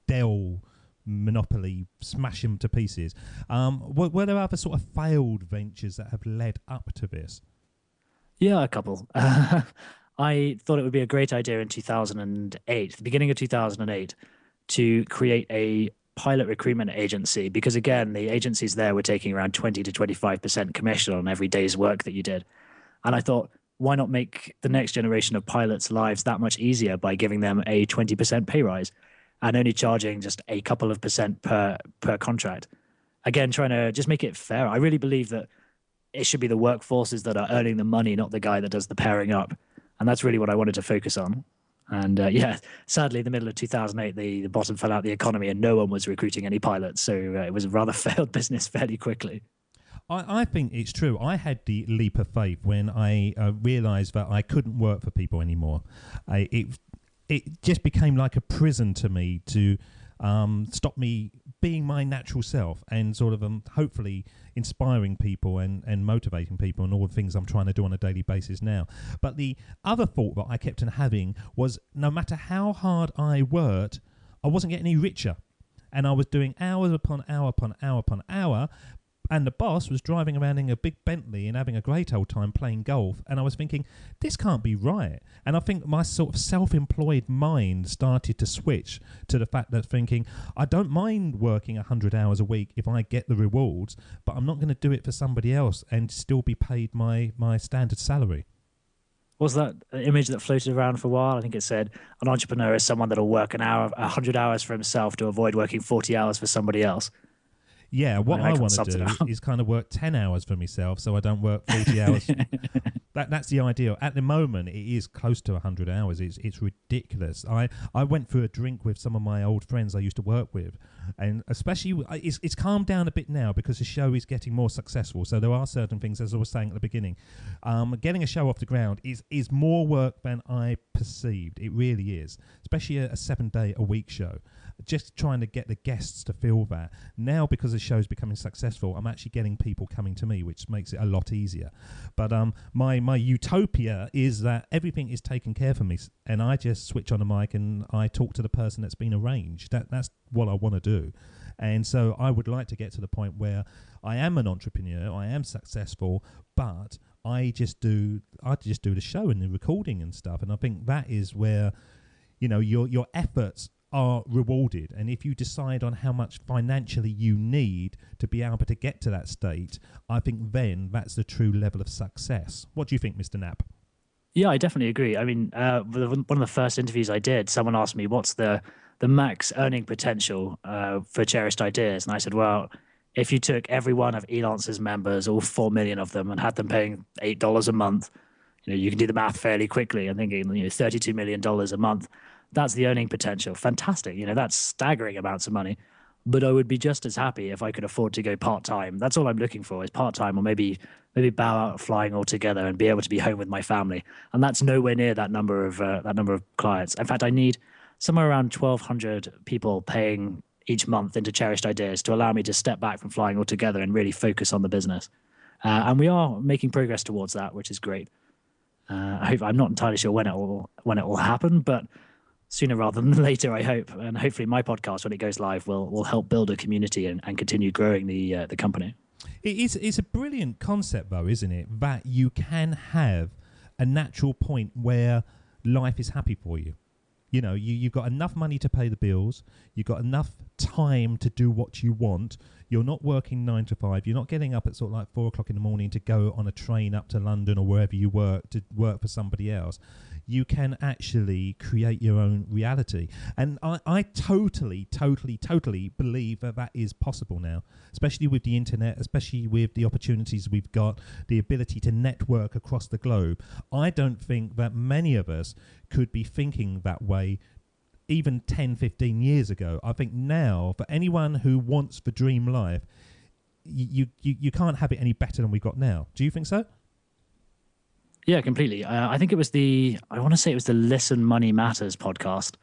Dell monopoly, smash them to pieces. Were there other sort of failed ventures that have led up to this? Yeah, a couple. I thought it would be a great idea in 2008, the beginning of 2008, to create a pilot recruitment agency, because again, the agencies there were taking around 20 to 25% commission on every day's work that you did. And I thought, why not make the next generation of pilots' lives that much easier by giving them a 20% pay rise and only charging just a couple of percent per contract? Again, trying to just make it fair. I really believe that it should be the workforces that are earning the money, not the guy that does the pairing up. And that's really what I wanted to focus on. And sadly, in the middle of 2008, the bottom fell out of the economy and no one was recruiting any pilots. So it was a rather failed business fairly quickly. I think it's true. I had the leap of faith when I realised that I couldn't work for people anymore. It just became like a prison to me to stop me being my natural self and sort of hopefully inspiring people and motivating people and all the things I'm trying to do on a daily basis now. But the other thought that I kept on having was no matter how hard I worked, I wasn't getting any richer. And I was doing hours upon hour upon hour upon hour. And the boss was driving around in a big Bentley and having a great old time playing golf. And I was thinking, this can't be right. And I think my sort of self-employed mind started to switch to the fact that thinking, I don't mind working 100 hours a week if I get the rewards, but I'm not going to do it for somebody else and still be paid my standard salary. Was that image that floated around for a while? I think it said an entrepreneur is someone that'll work 100 hours for himself to avoid working 40 hours for somebody else. Yeah, what I want to do is kind of work 10 hours for myself so I don't work 40 hours. That's the ideal. At the moment, it is close to 100 hours. It's ridiculous. I went for a drink with some of my old friends I used to work with, and especially it's calmed down a bit now because the show is getting more successful. So there are certain things, as I was saying at the beginning, getting a show off the ground is more work than I perceived. It really is, especially a 7-day-a-week show. Just trying to get the guests to feel that. Now, because the show's becoming successful, I'm actually getting people coming to me, which makes it a lot easier. But my utopia is that everything is taken care of me, and I just switch on the mic and I talk to the person that's been arranged. That's what I want to do. And so I would like to get to the point where I am an entrepreneur, I am successful, but I just do the show and the recording and stuff. And I think that is where, your efforts are rewarded. And if you decide on how much financially you need to be able to get to that state, I think then that's the true level of success. What do you think, Mr. Knapp? Yeah, I definitely agree. I mean, one of the first interviews I did, someone asked me, what's the max earning potential for Cherished Ideas? And I said, well, if you took every one of Elance's members, all 4 million of them, and had them paying $8 a month, you can do the math fairly quickly. I'm thinking, $32 million a month. That's the earning potential. Fantastic. That's staggering amounts of money. But I would be just as happy if I could afford to go part-time. That's all I'm looking for is part-time, or maybe bow out flying altogether and be able to be home with my family. And that's nowhere near that number of clients. In fact, I need somewhere around 1,200 people paying each month into Cherished Ideas to allow me to step back from flying altogether and really focus on the business. And we are making progress towards that, which is great. I'm not entirely sure when it will happen, but sooner rather than later, I hope. And hopefully my podcast, when it goes live, will help build a community and continue growing the company. It's a brilliant concept, though, isn't it? That you can have a natural point where life is happy for you. You've got enough money to pay the bills. You've got enough time to do what you want. You're not working 9 to 5. You're not getting up at sort of like 4 o'clock in the morning to go on a train up to London or wherever you work to work for somebody else. You can actually create your own reality. And I totally believe that is possible now, especially with the internet, especially with the opportunities we've got, the ability to network across the globe. I don't think that many of us could be thinking that way even 10, 15 years ago. I think now, for anyone who wants the dream life, you can't have it any better than we've got now. Do you think so? Yeah, completely. I think it was the Listen Money Matters podcast.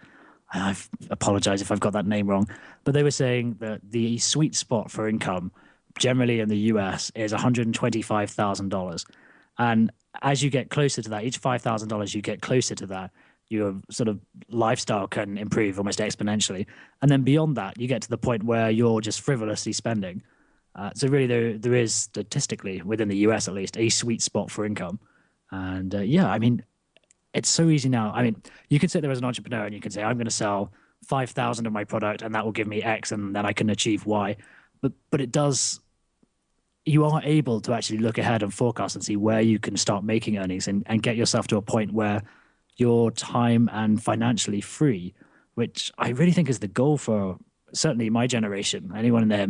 I apologize if I've got that name wrong, but they were saying that the sweet spot for income generally in the US is $125,000. And as you get closer to that, each $5,000 you get closer to that, your sort of lifestyle can improve almost exponentially. And then beyond that, you get to the point where you're just frivolously spending. So really there is statistically, within the US at least, a sweet spot for income. And I mean, it's so easy now. I mean, you can sit there as an entrepreneur and you can say, I'm going to sell 5,000 of my product and that will give me X and then I can achieve Y. But it does, you are able to actually look ahead and forecast and see where you can start making earnings and get yourself to a point where you're time and financially free, which I really think is the goal for certainly my generation, anyone in their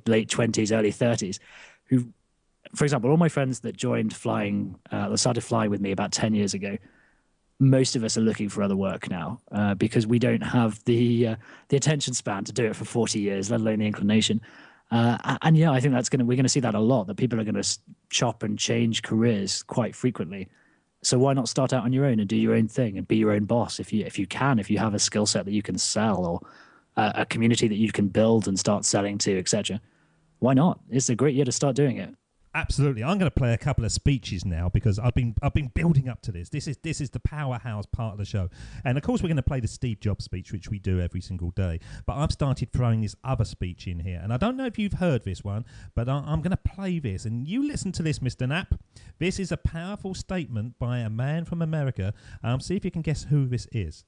late 20s, early 30s, who for example, all my friends that joined flying, that started flying with me about 10 years ago, most of us are looking for other work now because we don't have the attention span to do it for 40 years, let alone the inclination. And yeah, I think we're going to see that a lot, that people are going to chop and change careers quite frequently. So why not start out on your own and do your own thing and be your own boss if you have a skill set that you can sell, or a community that you can build and start selling to, etc. Why not? It's a great year to start doing it. Absolutely. I'm going to play a couple of speeches now because I've been building up to this. This is the powerhouse part of the show. And of course we're going to play the Steve Jobs speech, which we do every single day. But I've started throwing this other speech in here. And I don't know if you've heard this one, but I'm going to play this. And you listen to this, Mr. Knapp. This is a powerful statement by a man from America. See if you can guess who this is.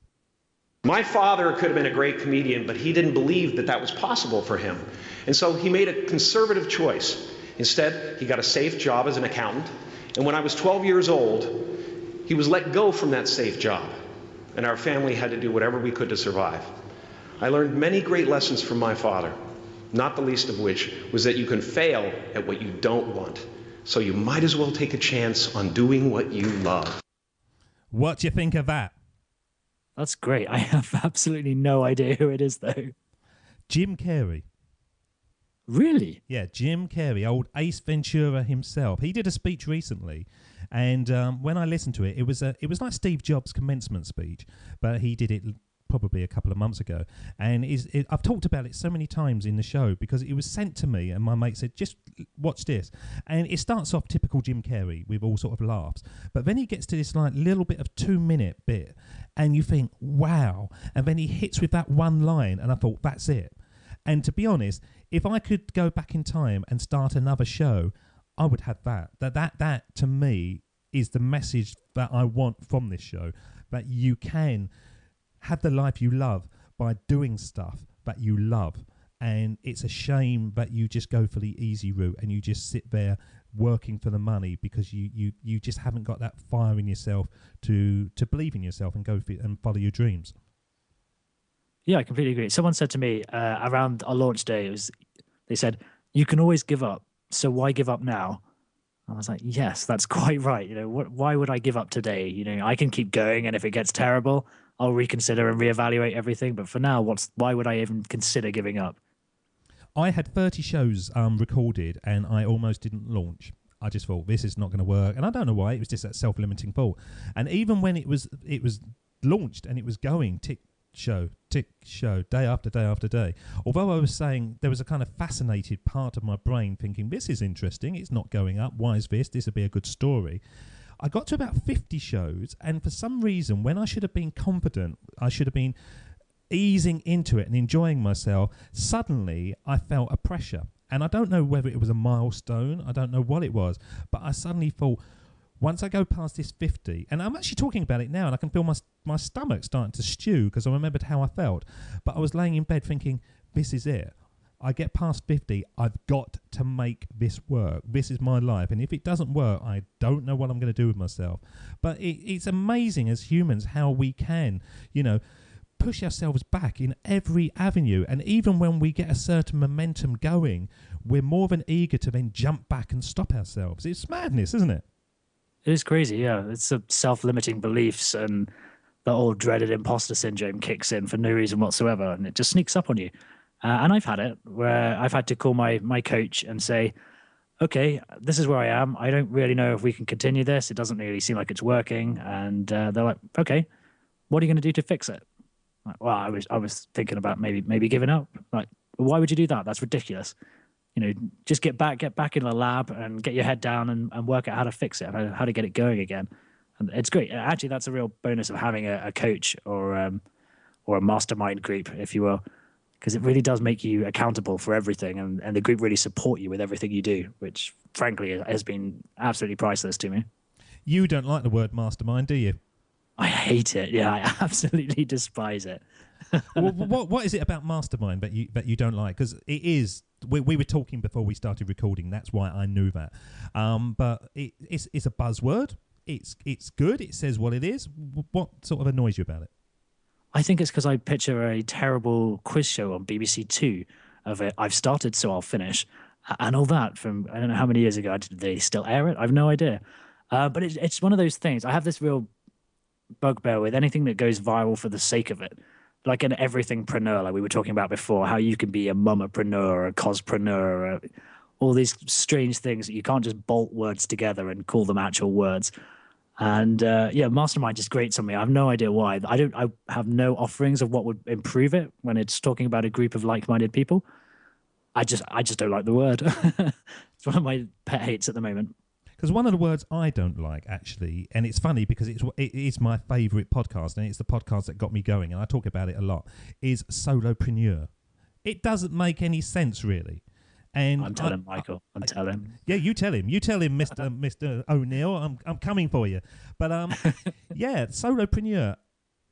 My father could have been a great comedian, but he didn't believe that was possible for him. And so he made a conservative choice. Instead, he got a safe job as an accountant, and when I was 12 years old, he was let go from that safe job, and our family had to do whatever we could to survive. I learned many great lessons from my father, not the least of which was that you can fail at what you don't want, so you might as well take a chance on doing what you love. What do you think of that? That's great. I have absolutely no idea who it is, though. Jim Carrey. Really? Yeah, Jim Carrey, old Ace Ventura himself. He did a speech recently, and when I listened to it, it was like Steve Jobs' commencement speech, but he did it probably a couple of months ago. And I've talked about it so many times in the show because it was sent to me, and my mate said, just watch this. And it starts off typical Jim Carrey with all sort of laughs, but then he gets to this like little bit of 2-minute bit, and you think, wow. And then he hits with that one line, and I thought, that's it. And to be honest, if I could go back in time and start another show, I would have that. That to me is the message that I want from this show, that you can have the life you love by doing stuff that you love. And it's a shame that you just go for the easy route and you just sit there working for the money because you just haven't got that fire in yourself to believe in yourself and go for it and follow your dreams. Yeah, I completely agree. Someone said to me around our launch day, they said, you can always give up, so why give up now? I was like, yes, that's quite right. Why would I give up today? I can keep going, and if it gets terrible, I'll reconsider and reevaluate everything. But for now, why would I even consider giving up? I had 30 shows recorded, and I almost didn't launch. I just thought, this is not going to work. And I don't know why. It was just that self-limiting thought. And even when it was launched and it was going, tick show, day after day after day. Although I was saying there was a kind of fascinated part of my brain thinking, this is interesting, it's not going up, why is this? This would be a good story. I got to about 50 shows, and for some reason, when I should have been confident, I should have been easing into it and enjoying myself, suddenly I felt a pressure. And I don't know whether it was a milestone, I don't know what it was, but I suddenly thought, once I go past this 50, and I'm actually talking about it now, and I can feel my stomach starting to stew because I remembered how I felt. But I was laying in bed thinking, this is it. I get past 50, I've got to make this work. This is my life. And if it doesn't work, I don't know what I'm going to do with myself. But it's amazing as humans how we can, push ourselves back in every avenue. And even when we get a certain momentum going, we're more than eager to then jump back and stop ourselves. It's madness, isn't it? It is crazy, yeah. It's a self-limiting beliefs, and the old dreaded imposter syndrome kicks in for no reason whatsoever, and it just sneaks up on you. And I've had it where I've had to call my coach and say, okay, this is where I am. I don't really know if we can continue this. It doesn't really seem like it's working. And they're like, okay, what are you going to do to fix it? Like, well, I was thinking about maybe giving up. Like, why would you do that? That's ridiculous. Just get back in the lab and get your head down and work out how to fix it, how to get it going again. And it's great. Actually, that's a real bonus of having a coach or a mastermind group, if you will, because it really does make you accountable for everything, and the group really support you with everything you do, which frankly has been absolutely priceless to me. You don't like the word mastermind, do you? I hate it. Yeah, I absolutely despise it. Well, what is it about mastermind that you don't like? Because it is. We were talking before we started recording. That's why I knew that. But it's a buzzword. It's good. It says what it is. What sort of annoys you about it? I think it's because I picture a terrible quiz show on BBC Two of it. I've started, so I'll finish. and all that from, I don't know how many years ago. Did they still air it? I have no idea. But it's one of those things. I have this real bugbear with anything that goes viral for the sake of it. Like an everythingpreneur, like we were talking about before, how you can be a mummapreneur, a cospreneur, all these strange things that you can't just bolt words together and call them actual words. And mastermind just grates on me. I have no idea why. I have no offerings of what would improve it when it's talking about a group of like-minded people. I just don't like the word. It's one of my pet hates at the moment. Because one of the words I don't like, actually, and it's funny because it is my favourite podcast, and it's the podcast that got me going, and I talk about it a lot, is solopreneur. It doesn't make any sense, really. And I'm telling Michael. I'm telling. Yeah, you tell him. You tell him, Mr. O'Neill. I'm coming for you. But yeah, solopreneur.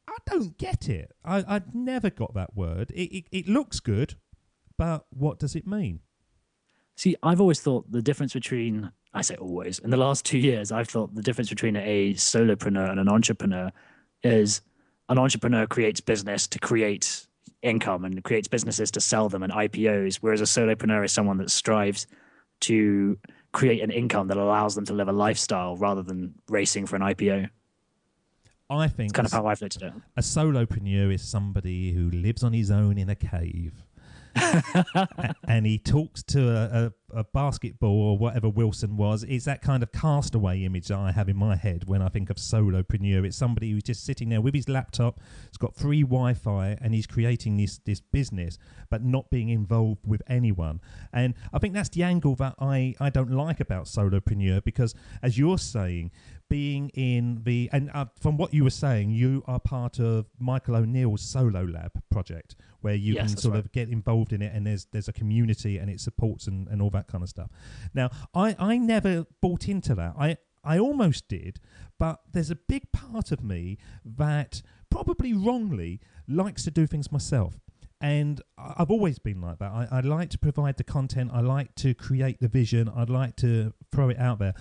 I don't get it. I've never got that word. It looks good, but what does it mean? See, I've always thought the difference between, I say always, in the last 2 years, I've thought the difference between a solopreneur and an entrepreneur is an entrepreneur creates business to create income and creates businesses to sell them and IPOs, whereas a solopreneur is someone that strives to create an income that allows them to live a lifestyle rather than racing for an IPO. I think it's kind of how I've looked at it. A solopreneur is somebody who lives on his own in a cave. And he talks to a basketball or whatever Wilson was. It's that kind of castaway image that I have in my head when I think of solopreneur. It's somebody who's just sitting there with his laptop, he's got free Wi-Fi, and he's creating this business, but not being involved with anyone. And I think that's the angle that I don't like about solopreneur, because as you're saying, being in the, and from what you were saying, you are part of Michael O'Neill's Solo Lab project, where you can sort of get involved in it, and there's a community and it supports and all that kind of stuff. Now, I never bought into that. I almost did, but there's a big part of me that probably wrongly likes to do things myself. And I've always been like that. I like to provide the content. I like to create the vision. I'd like to throw it out there.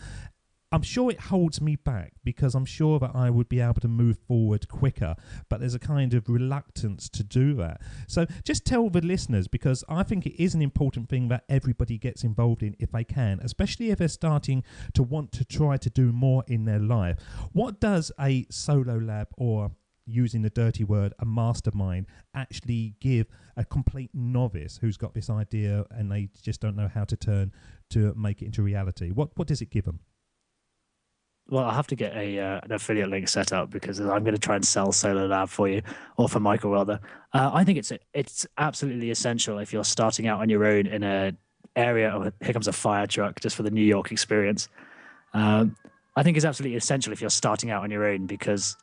I'm sure it holds me back because I'm sure that I would be able to move forward quicker, but there's a kind of reluctance to do that. So just tell the listeners, because I think it is an important thing that everybody gets involved in if they can, especially if they're starting to want to try to do more in their life. What does a solo lab, or using the dirty word, a mastermind, actually give a complete novice who's got this idea and they just don't know how to turn to make it into reality? What does it give them? Well, I'll have to get an affiliate link set up because I'm going to try and sell Solo Lab for you, or for Michael rather. I think it's absolutely essential if you're starting out on your own in an area. Oh, here comes a fire truck just for the New York experience. I think it's absolutely essential if you're starting out on your own, because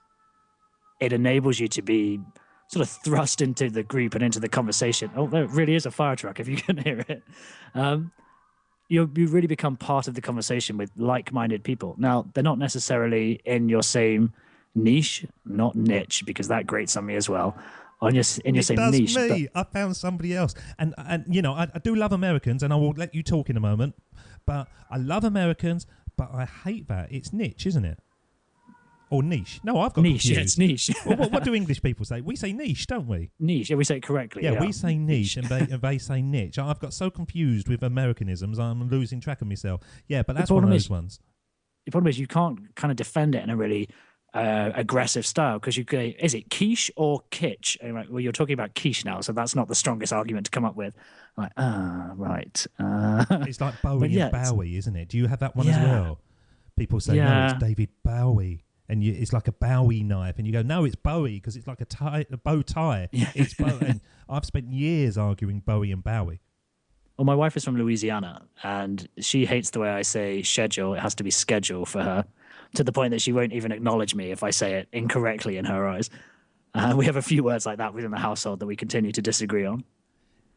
it enables you to be sort of thrust into the group and into the conversation. Oh, there really is a fire truck if you can hear it. You really become part of the conversation with like-minded people. Now, they're not necessarily in your same niche, not niche, because that grates on me as well. In your same niche. It does me. I found somebody else. And you know, I do love Americans, and I will let you talk in a moment. But I love Americans, but I hate that. It's niche, isn't it? Or niche. No, I've got niche. confused. Yeah, it's niche. Well, what do English people say? We say niche, don't we? Niche. Yeah, we say it correctly. Yeah, we say niche, and they say niche. I've got so confused with Americanisms, I'm losing track of myself. Yeah, but that's one of those ones. The problem is you can't kind of defend it in a really aggressive style, because you go, is it quiche or kitsch? And like, well, you're talking about quiche now, so that's not the strongest argument to come up with. I'm like, right. It's like Bowie and Bowie, isn't it? Do you have that one as well? People say, no, it's David Bowie. And it's like a Bowie knife, and you go, no, it's Bowie, because it's like a bow tie. Yeah. It's Bowie. And I've spent years arguing Bowie and Bowie. Well, my wife is from Louisiana, and she hates the way I say schedule. It has to be schedule for her, to the point that she won't even acknowledge me if I say it incorrectly in her eyes. We have a few words like that within the household that we continue to disagree on.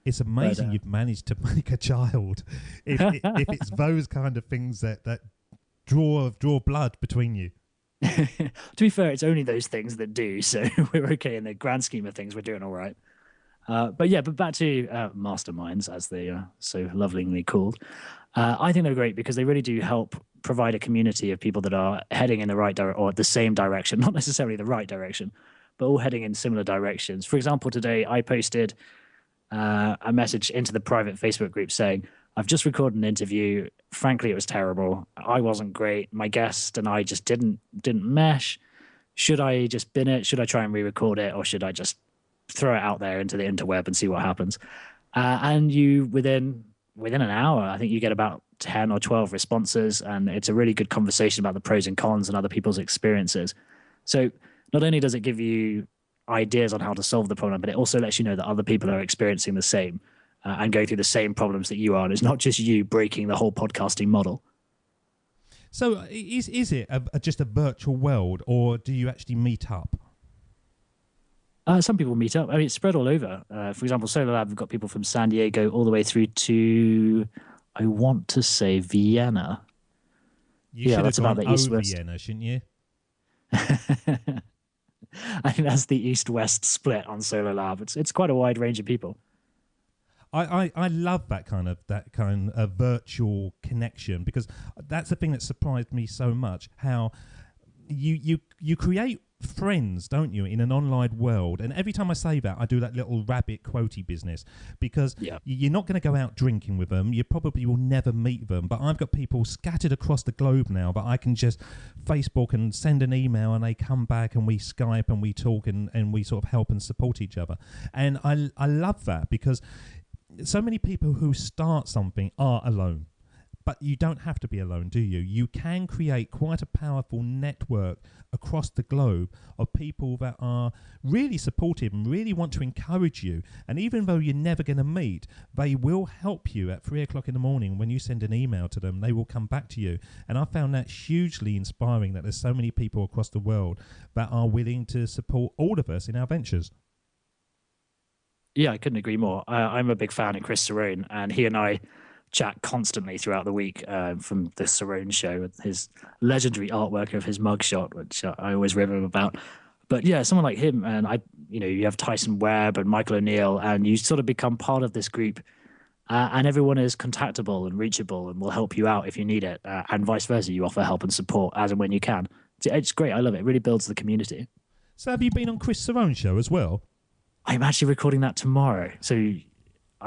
It's amazing you've managed to make a child. If it's those kind of things that draw blood between you. To be fair, it's only those things that do, so we're okay in the grand scheme of things. We're doing all right. But back to masterminds, as they are so lovingly called. I think they're great because they really do help provide a community of people that are heading in the right direction, or the same direction, not necessarily the right direction, but all heading in similar directions. For example, today I posted a message into the private Facebook group saying, I've just recorded an interview. Frankly, it was terrible. I wasn't great. My guest and I just didn't mesh. Should I just bin it? Should I try and re-record it? Or should I just throw it out there into the interweb and see what happens? And you, within an hour, I think you get about 10 or 12 responses, and it's a really good conversation about the pros and cons and other people's experiences. So not only does it give you ideas on how to solve the problem, but it also lets you know that other people are experiencing the same and going through the same problems that you are. And it's not just you breaking the whole podcasting model. So is it just a virtual world, or do you actually meet up? Some people meet up. I mean, it's spread all over. For example, Solar Lab, we've got people from San Diego all the way through to, I want to say, Vienna. You should have gone over Vienna, shouldn't you? I think that's the East-West split on Solar Lab. It's quite a wide range of people. I love that kind of virtual connection, because that's the thing that surprised me so much. How you create friends, don't you, in an online world? And every time I say that, I do that little rabbit quotey business, because you're not going to go out drinking with them. You probably will never meet them. But I've got people scattered across the globe now, but I can just Facebook and send an email, and they come back and we Skype and we talk and we sort of help and support each other. And I love that, because so many people who start something are alone. But you don't have to be alone, do you? You can create quite a powerful network across the globe of people that are really supportive and really want to encourage you. And even though you're never going to meet, they will help you at 3 o'clock in the morning. When you send an email to them, they will come back to you. And I found that hugely inspiring, that there's so many people across the world that are willing to support all of us in our ventures. Yeah, I couldn't agree more. I'm a big fan of Chris Cerrone, and he and I chat constantly throughout the week from the Cerrone Show, with his legendary artwork of his mugshot, which I always rave him about. But yeah, someone like him, and you have Tyson Webb and Michael O'Neill, and you sort of become part of this group, and everyone is contactable and reachable and will help you out if you need it, and vice versa. You offer help and support as and when you can. It's great. I love it. It really builds the community. So have you been on Chris Cerrone Show as well? I'm actually recording that tomorrow, so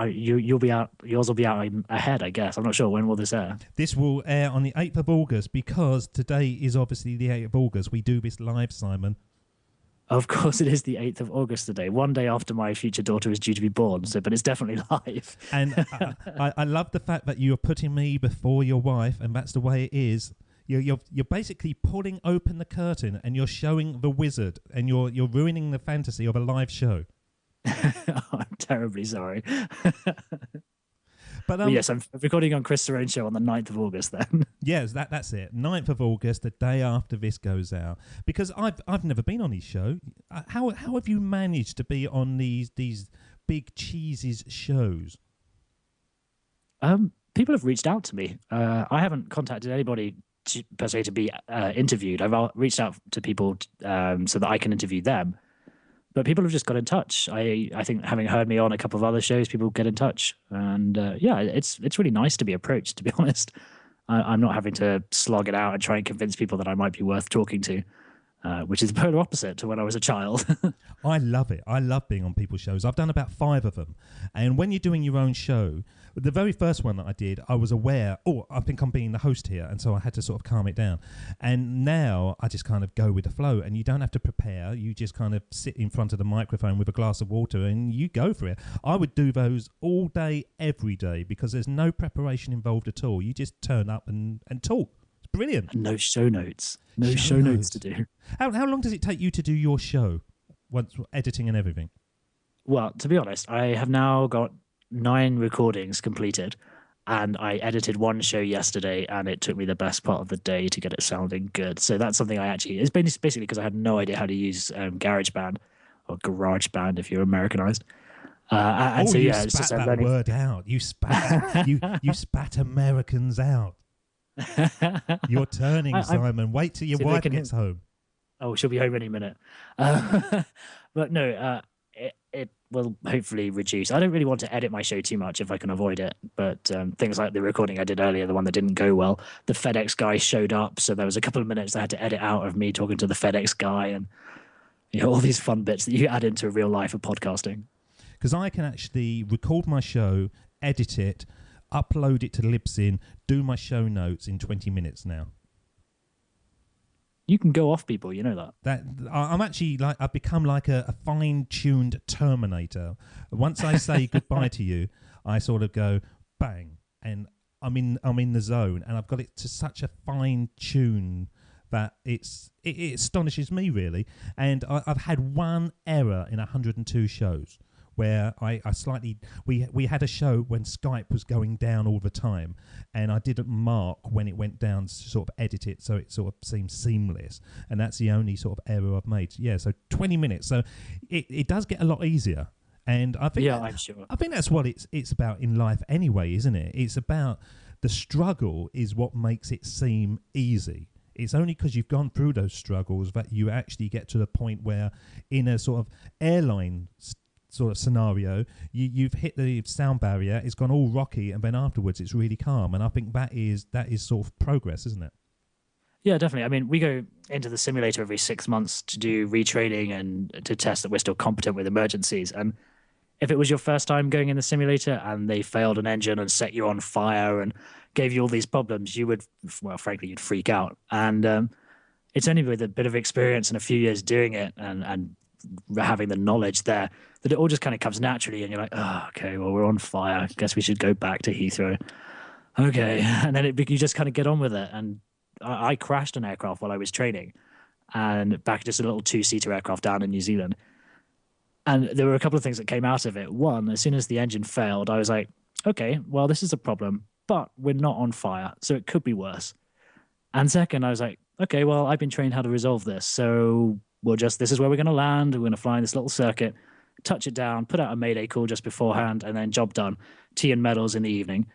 you'll be out. Yours will be out ahead, I guess. I'm not sure. When will this air? This will air on the 8th of August, because today is obviously the 8th of August. We do this live, Simon. Of course, it is the 8th of August today, one day after my future daughter is due to be born. But it's definitely live. And I love the fact that you're putting me before your wife, and that's the way it is. You're basically pulling open the curtain, and you're showing the wizard, and you're ruining the fantasy of a live show. I'm terribly sorry. But yes, I'm recording on Chris Cerrone Show on the 9th of August then. Yes, that's it. 9th of August, the day after this goes out. Because I've never been on his show. How have you managed to be on these big cheeses shows? People have reached out to me. I haven't contacted anybody per se to be interviewed. I've reached out to people so that I can interview them. But people have just got in touch. I think, having heard me on a couple of other shows, people get in touch. And it's really nice to be approached, to be honest. I'm not having to slog it out and try and convince people that I might be worth talking to, which is the polar opposite to when I was a child. I love it. I love being on people's shows. I've done about 5 of them. And when you're doing your own show, the very first one that I did, I was aware, I think I'm being the host here. And so I had to sort of calm it down. And now I just kind of go with the flow, and you don't have to prepare. You just kind of sit in front of the microphone with a glass of water and you go for it. I would do those all day, every day, because there's no preparation involved at all. You just turn up and talk. It's brilliant. And no show notes. No show notes to do. How long does it take you to do your show, once editing and everything? Well, to be honest, I have now got 9 recordings completed, and I edited one show yesterday, and it took me the best part of the day to get it sounding good. So that's something it's basically because I had no idea how to use GarageBand, or GarageBand if you're Americanized. It's just that word out. You spat. you spat Americans out. You're turning, Simon. Wait till your wife gets home. Oh, she'll be home any minute. But no, it will hopefully reduce. I don't really want to edit my show too much if I can avoid it. But things like the recording I did earlier, the one that didn't go well, the FedEx guy showed up, so there was a couple of minutes I had to edit out of me talking to the FedEx guy, and all these fun bits that you add into real life of podcasting. Because I can actually record my show, edit it, upload it to Libsyn, do my show notes in 20 minutes now. You can go off people, you know that. I'm actually like, I've become like a fine-tuned Terminator. Once I say goodbye to you, I sort of go bang, and I'm in the zone, and I've got it to such a fine tune that it astonishes me really. And I've had one error in 102 shows. Where we had a show when Skype was going down all the time, and I didn't mark when it went down to sort of edit it so it sort of seems seamless, and that's the only sort of error I've made. Yeah, so 20 minutes. So it does get a lot easier, and I think I'm sure. I think that's what it's about in life anyway, isn't it? It's about the struggle is what makes it seem easy. It's only because you've gone through those struggles that you actually get to the point where in a sort of airline sort of scenario, you've hit the sound barrier, it's gone all rocky, and then afterwards it's really calm. And I think that is sort of progress, isn't it? Yeah, definitely. I mean, we go into the simulator every 6 months to do retraining and to test that we're still competent with emergencies. And if it was your first time going in the simulator and they failed an engine and set you on fire and gave you all these problems, you would, well, frankly, you'd freak out. And it's only with a bit of experience and a few years doing it and having the knowledge there that it all just kind of comes naturally, and you're like, oh, okay, well, we're on fire. I guess we should go back to Heathrow. Okay. And then you just kind of get on with it. And I crashed an aircraft while I was training, and back just a little 2-seater aircraft down in New Zealand. And there were a couple of things that came out of it. One, as soon as the engine failed, I was like, okay, well, this is a problem, but we're not on fire, so it could be worse. And second, I was like, okay, well, I've been trained how to resolve this, so this is where we're going to land. We're going to fly in this little circuit, touch it down, put out a mayday call just beforehand, and then job done. Tea and medals in the evening.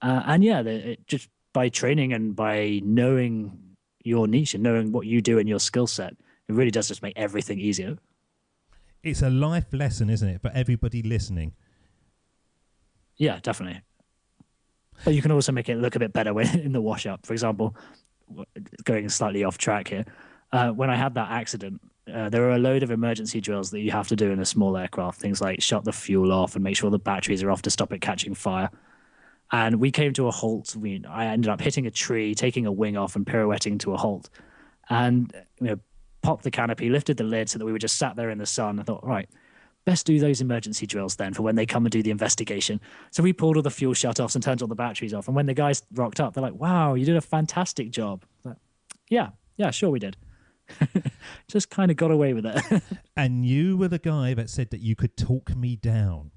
And yeah, just by training and by knowing your niche and knowing what you do and your skill set, it really does just make everything easier. It's a life lesson, isn't it, for everybody listening? Yeah, definitely. But you can also make it look a bit better when in the wash-up. For example, going slightly off track here, when I had that accident, there are a load of emergency drills that you have to do in a small aircraft. Things like shut the fuel off and make sure the batteries are off to stop it catching fire. And we came to a halt. I ended up hitting a tree, taking a wing off and pirouetting to a halt. And popped the canopy, lifted the lid so that we were just sat there in the sun. I thought, right, best do those emergency drills then for when they come and do the investigation. So we pulled all the fuel shutoffs and turned all the batteries off. And when the guys rocked up, they're like, wow, you did a fantastic job. Like, yeah, sure we did. Just kind of got away with it. And you were the guy that said that you could talk me down.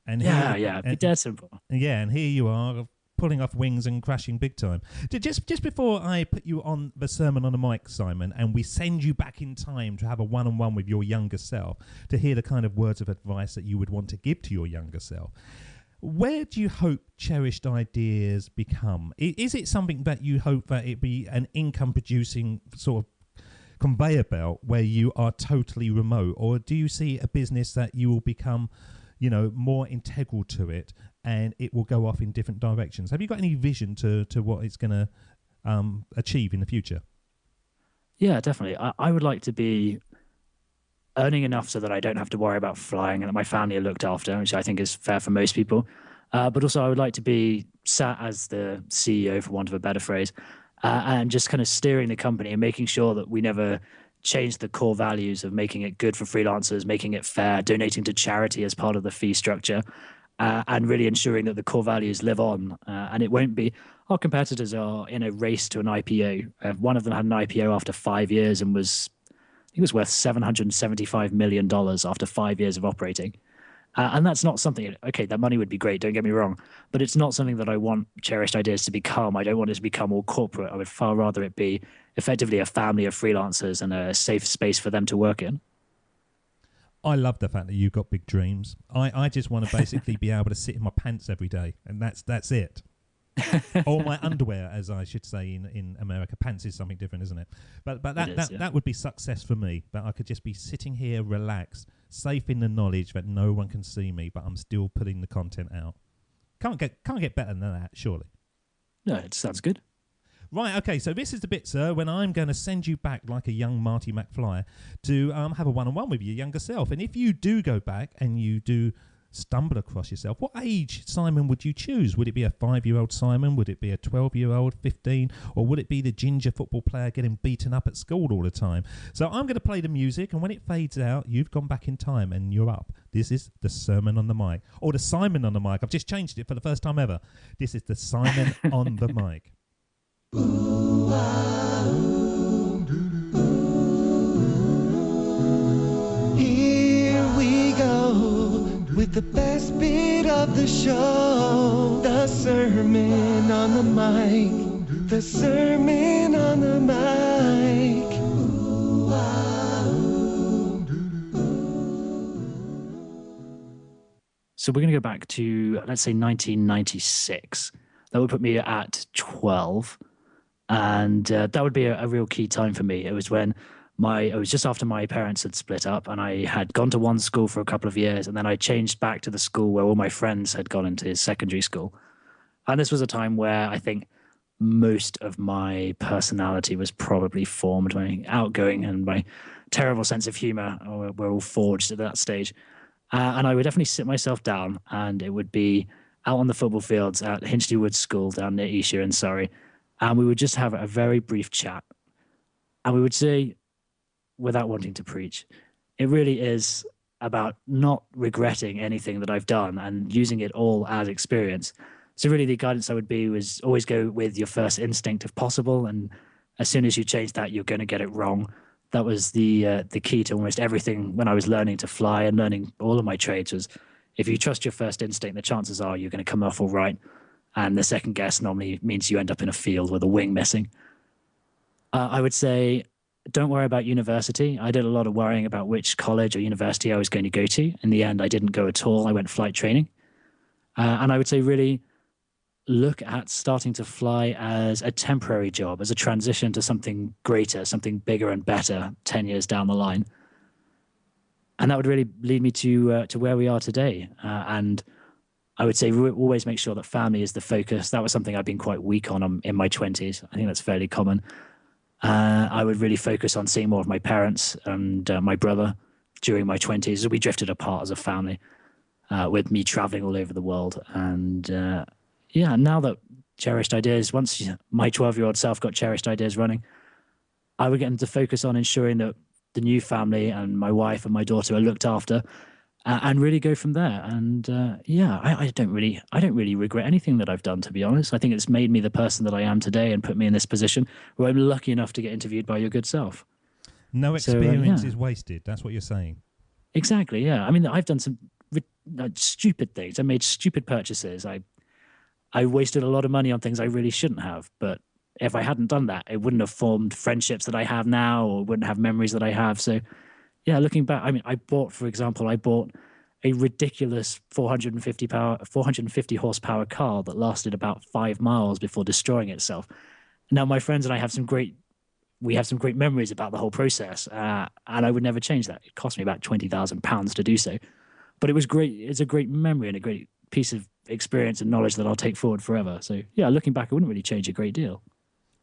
And be dead simple. Yeah, and here you are pulling off wings and crashing big time. Just before I put you on the Sermon on the Mic, Simon, and we send you back in time to have a one-on-one with your younger self, to hear the kind of words of advice that you would want to give to your younger self, where do you hope Cherished Ideas become? Is it something that you hope that it be an income-producing sort of conveyor belt where you are totally remote, or do you see a business that you will become, more integral to it and it will go off in different directions? Have you got any vision to what it's going to achieve in the future? Yeah, definitely. I would like to be earning enough so that I don't have to worry about flying and that my family are looked after, which I think is fair for most people. But also I would like to be sat as the CEO, for want of a better phrase, and just kind of steering the company and making sure that we never change the core values of making it good for freelancers, making it fair, donating to charity as part of the fee structure, and really ensuring that the core values live on. And it won't be, our competitors are in a race to an IPO. One of them had an IPO after 5 years and was worth $775 million after 5 years of operating. And that's not something, okay, that money would be great, don't get me wrong, but it's not something that I want Cherished Ideas to become. I don't want it to become all corporate. I would far rather it be effectively a family of freelancers and a safe space for them to work in. I love the fact that you've got big dreams. I just want to basically be able to sit in my pants every day, and that's it. Or my underwear, as I should say in America. Pants is something different, isn't it? But that would be success for me. That I could just be sitting here, relaxed, safe in the knowledge that no one can see me, but I'm still putting the content out. Can't get better than that, surely. No, it sounds good. Right, okay, so this is the bit, sir, when I'm going to send you back like a young Marty McFly to have a one-on-one with your younger self. And if you do go back and you do stumble across yourself, what age Simon would you choose? Would it be a 5-year-old Simon? Would it be a 12-year-old, 15? Or would it be the ginger football player getting beaten up at school all the time? So I'm going to play the music, and when it fades out, you've gone back in time and you're up. This is the Sermon on the Mic, or the Simon on the Mic. I've just changed it for the first time ever. This is the Simon on the Mic. Here we go with the best bit of the show, the Sermon on the Mic, the Sermon on the Mic. So we're going to go back to, let's say, 1996. That would put me at 12. And that would be a real key time for me. It was when it was just after my parents had split up, and I had gone to one school for a couple of years, and then I changed back to the school where all my friends had gone into secondary school. And this was a time where I think most of my personality was probably formed. My outgoing and my terrible sense of humor were all forged at that stage. And I would definitely sit myself down, and it would be out on the football fields at Hinchley Wood School down near Esher in Surrey. And we would just have a very brief chat. And we would say, without wanting to preach, it really is about not regretting anything that I've done and using it all as experience. So really the guidance I would be was always go with your first instinct if possible. And as soon as you change that, you're going to get it wrong. That was the key to almost everything when I was learning to fly and learning all of my trades was if you trust your first instinct, the chances are you're going to come off all right. And the second guess normally means you end up in a field with a wing missing. I would say, don't worry about university. I did a lot of worrying about which college or university I was going to go to. In the end, I didn't go at all. I went flight training. And I would say really look at starting to fly as a temporary job, as a transition to something greater, something bigger and better 10 years down the line. And that would really lead me to where we are today. And I would say always make sure that family is the focus. That was something I've been quite weak on in my 20s. I think that's fairly common. I would really focus on seeing more of my parents and my brother during my 20s. We drifted apart as a family with me traveling all over the world. And now that Cherished Ideas, once my 12-year-old self got Cherished Ideas running, I would get them to focus on ensuring that the new family and my wife and my daughter are looked after and really go from there. And I don't really regret anything that I've done, to be honest. I think it's made me the person that I am today and put me in this position where I'm lucky enough to get interviewed by your good self. No experience is wasted. That's what you're saying. Exactly, yeah. I mean, I've done some stupid things. I made stupid purchases. I wasted a lot of money on things I really shouldn't have. But if I hadn't done that, it wouldn't have formed friendships that I have now or wouldn't have memories that I have. So yeah, looking back, I mean, I bought a ridiculous 450 horsepower car that lasted about 5 miles before destroying itself. Now, my friends and I have some great memories about the whole process, and I would never change that. It cost me about £20,000 to do so, but it was great. It's a great memory and a great piece of experience and knowledge that I'll take forward forever. So yeah, looking back, I wouldn't really change a great deal.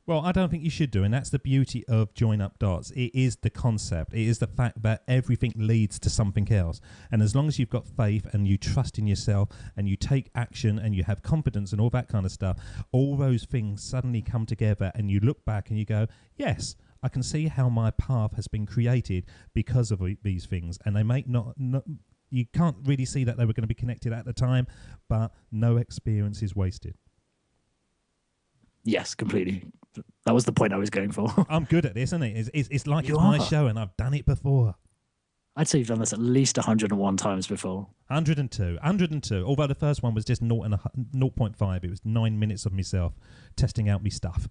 Well, I don't think you should do, and that's the beauty of Join Up Dots. It is the concept. It is the fact that everything leads to something else. And as long as you've got faith and you trust in yourself and you take action and you have confidence and all that kind of stuff, all those things suddenly come together and you look back and you go, yes, I can see how my path has been created because of these things. And they may not you can't really see that they were going to be connected at the time, but no experience is wasted. Yes, completely. That was the point I was going for. I'm good at this, isn't it? It's like You it's my are. show and I've done it before. I'd say you've done this at least 101 times before. 102. Although the first one was just 0.5. It was 9 minutes of myself testing out me stuff.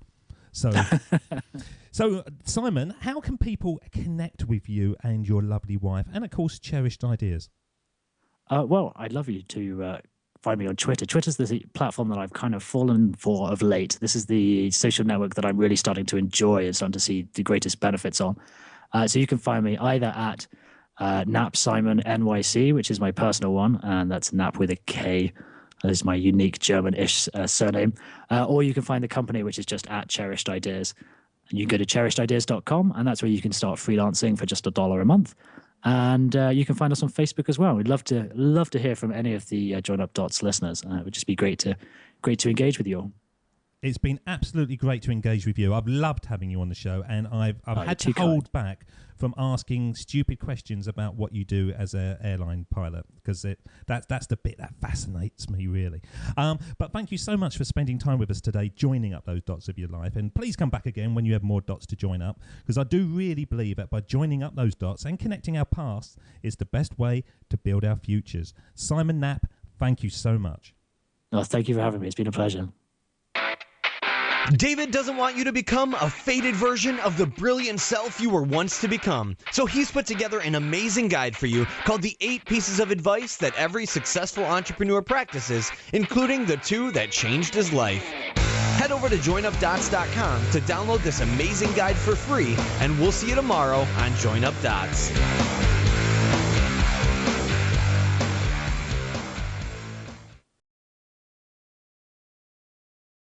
So, Simon, how can people connect with you and your lovely wife and, of course, Cherished Ideas? Well, I'd love you to find me on Twitter. Twitter's the platform that I've kind of fallen for of late. This is the social network that I'm really starting to enjoy and starting to see the greatest benefits on. So you can find me either at Knapp Simon NYC, which is my personal one, and that's Knapp with a K. That is my unique German-ish surname. Or you can find the company, which is just at Cherished Ideas. And you can go to cherishedideas.com, and that's where you can start freelancing for just $1 a month. And you can find us on Facebook as well. We'd love to hear from any of the Join Up Dots listeners. It would just be great to engage with you all. It's been absolutely great to engage with you. I've loved having you on the show, and I've had to hold back from asking stupid questions about what you do as an airline pilot, because that's the bit that fascinates me, really. But thank you so much for spending time with us today, joining up those dots of your life. And please come back again when you have more dots to join up, because I do really believe that by joining up those dots and connecting our past is the best way to build our futures. Simon Knapp, thank you so much. Oh, thank you for having me. It's been a pleasure. David doesn't want you to become a faded version of the brilliant self you were once to become. So he's put together an amazing guide for you called the 8 Pieces of Advice that every successful entrepreneur practices, including the 2 that changed his life. Head over to joinupdots.com to download this amazing guide for free, and we'll see you tomorrow on Join Up Dots.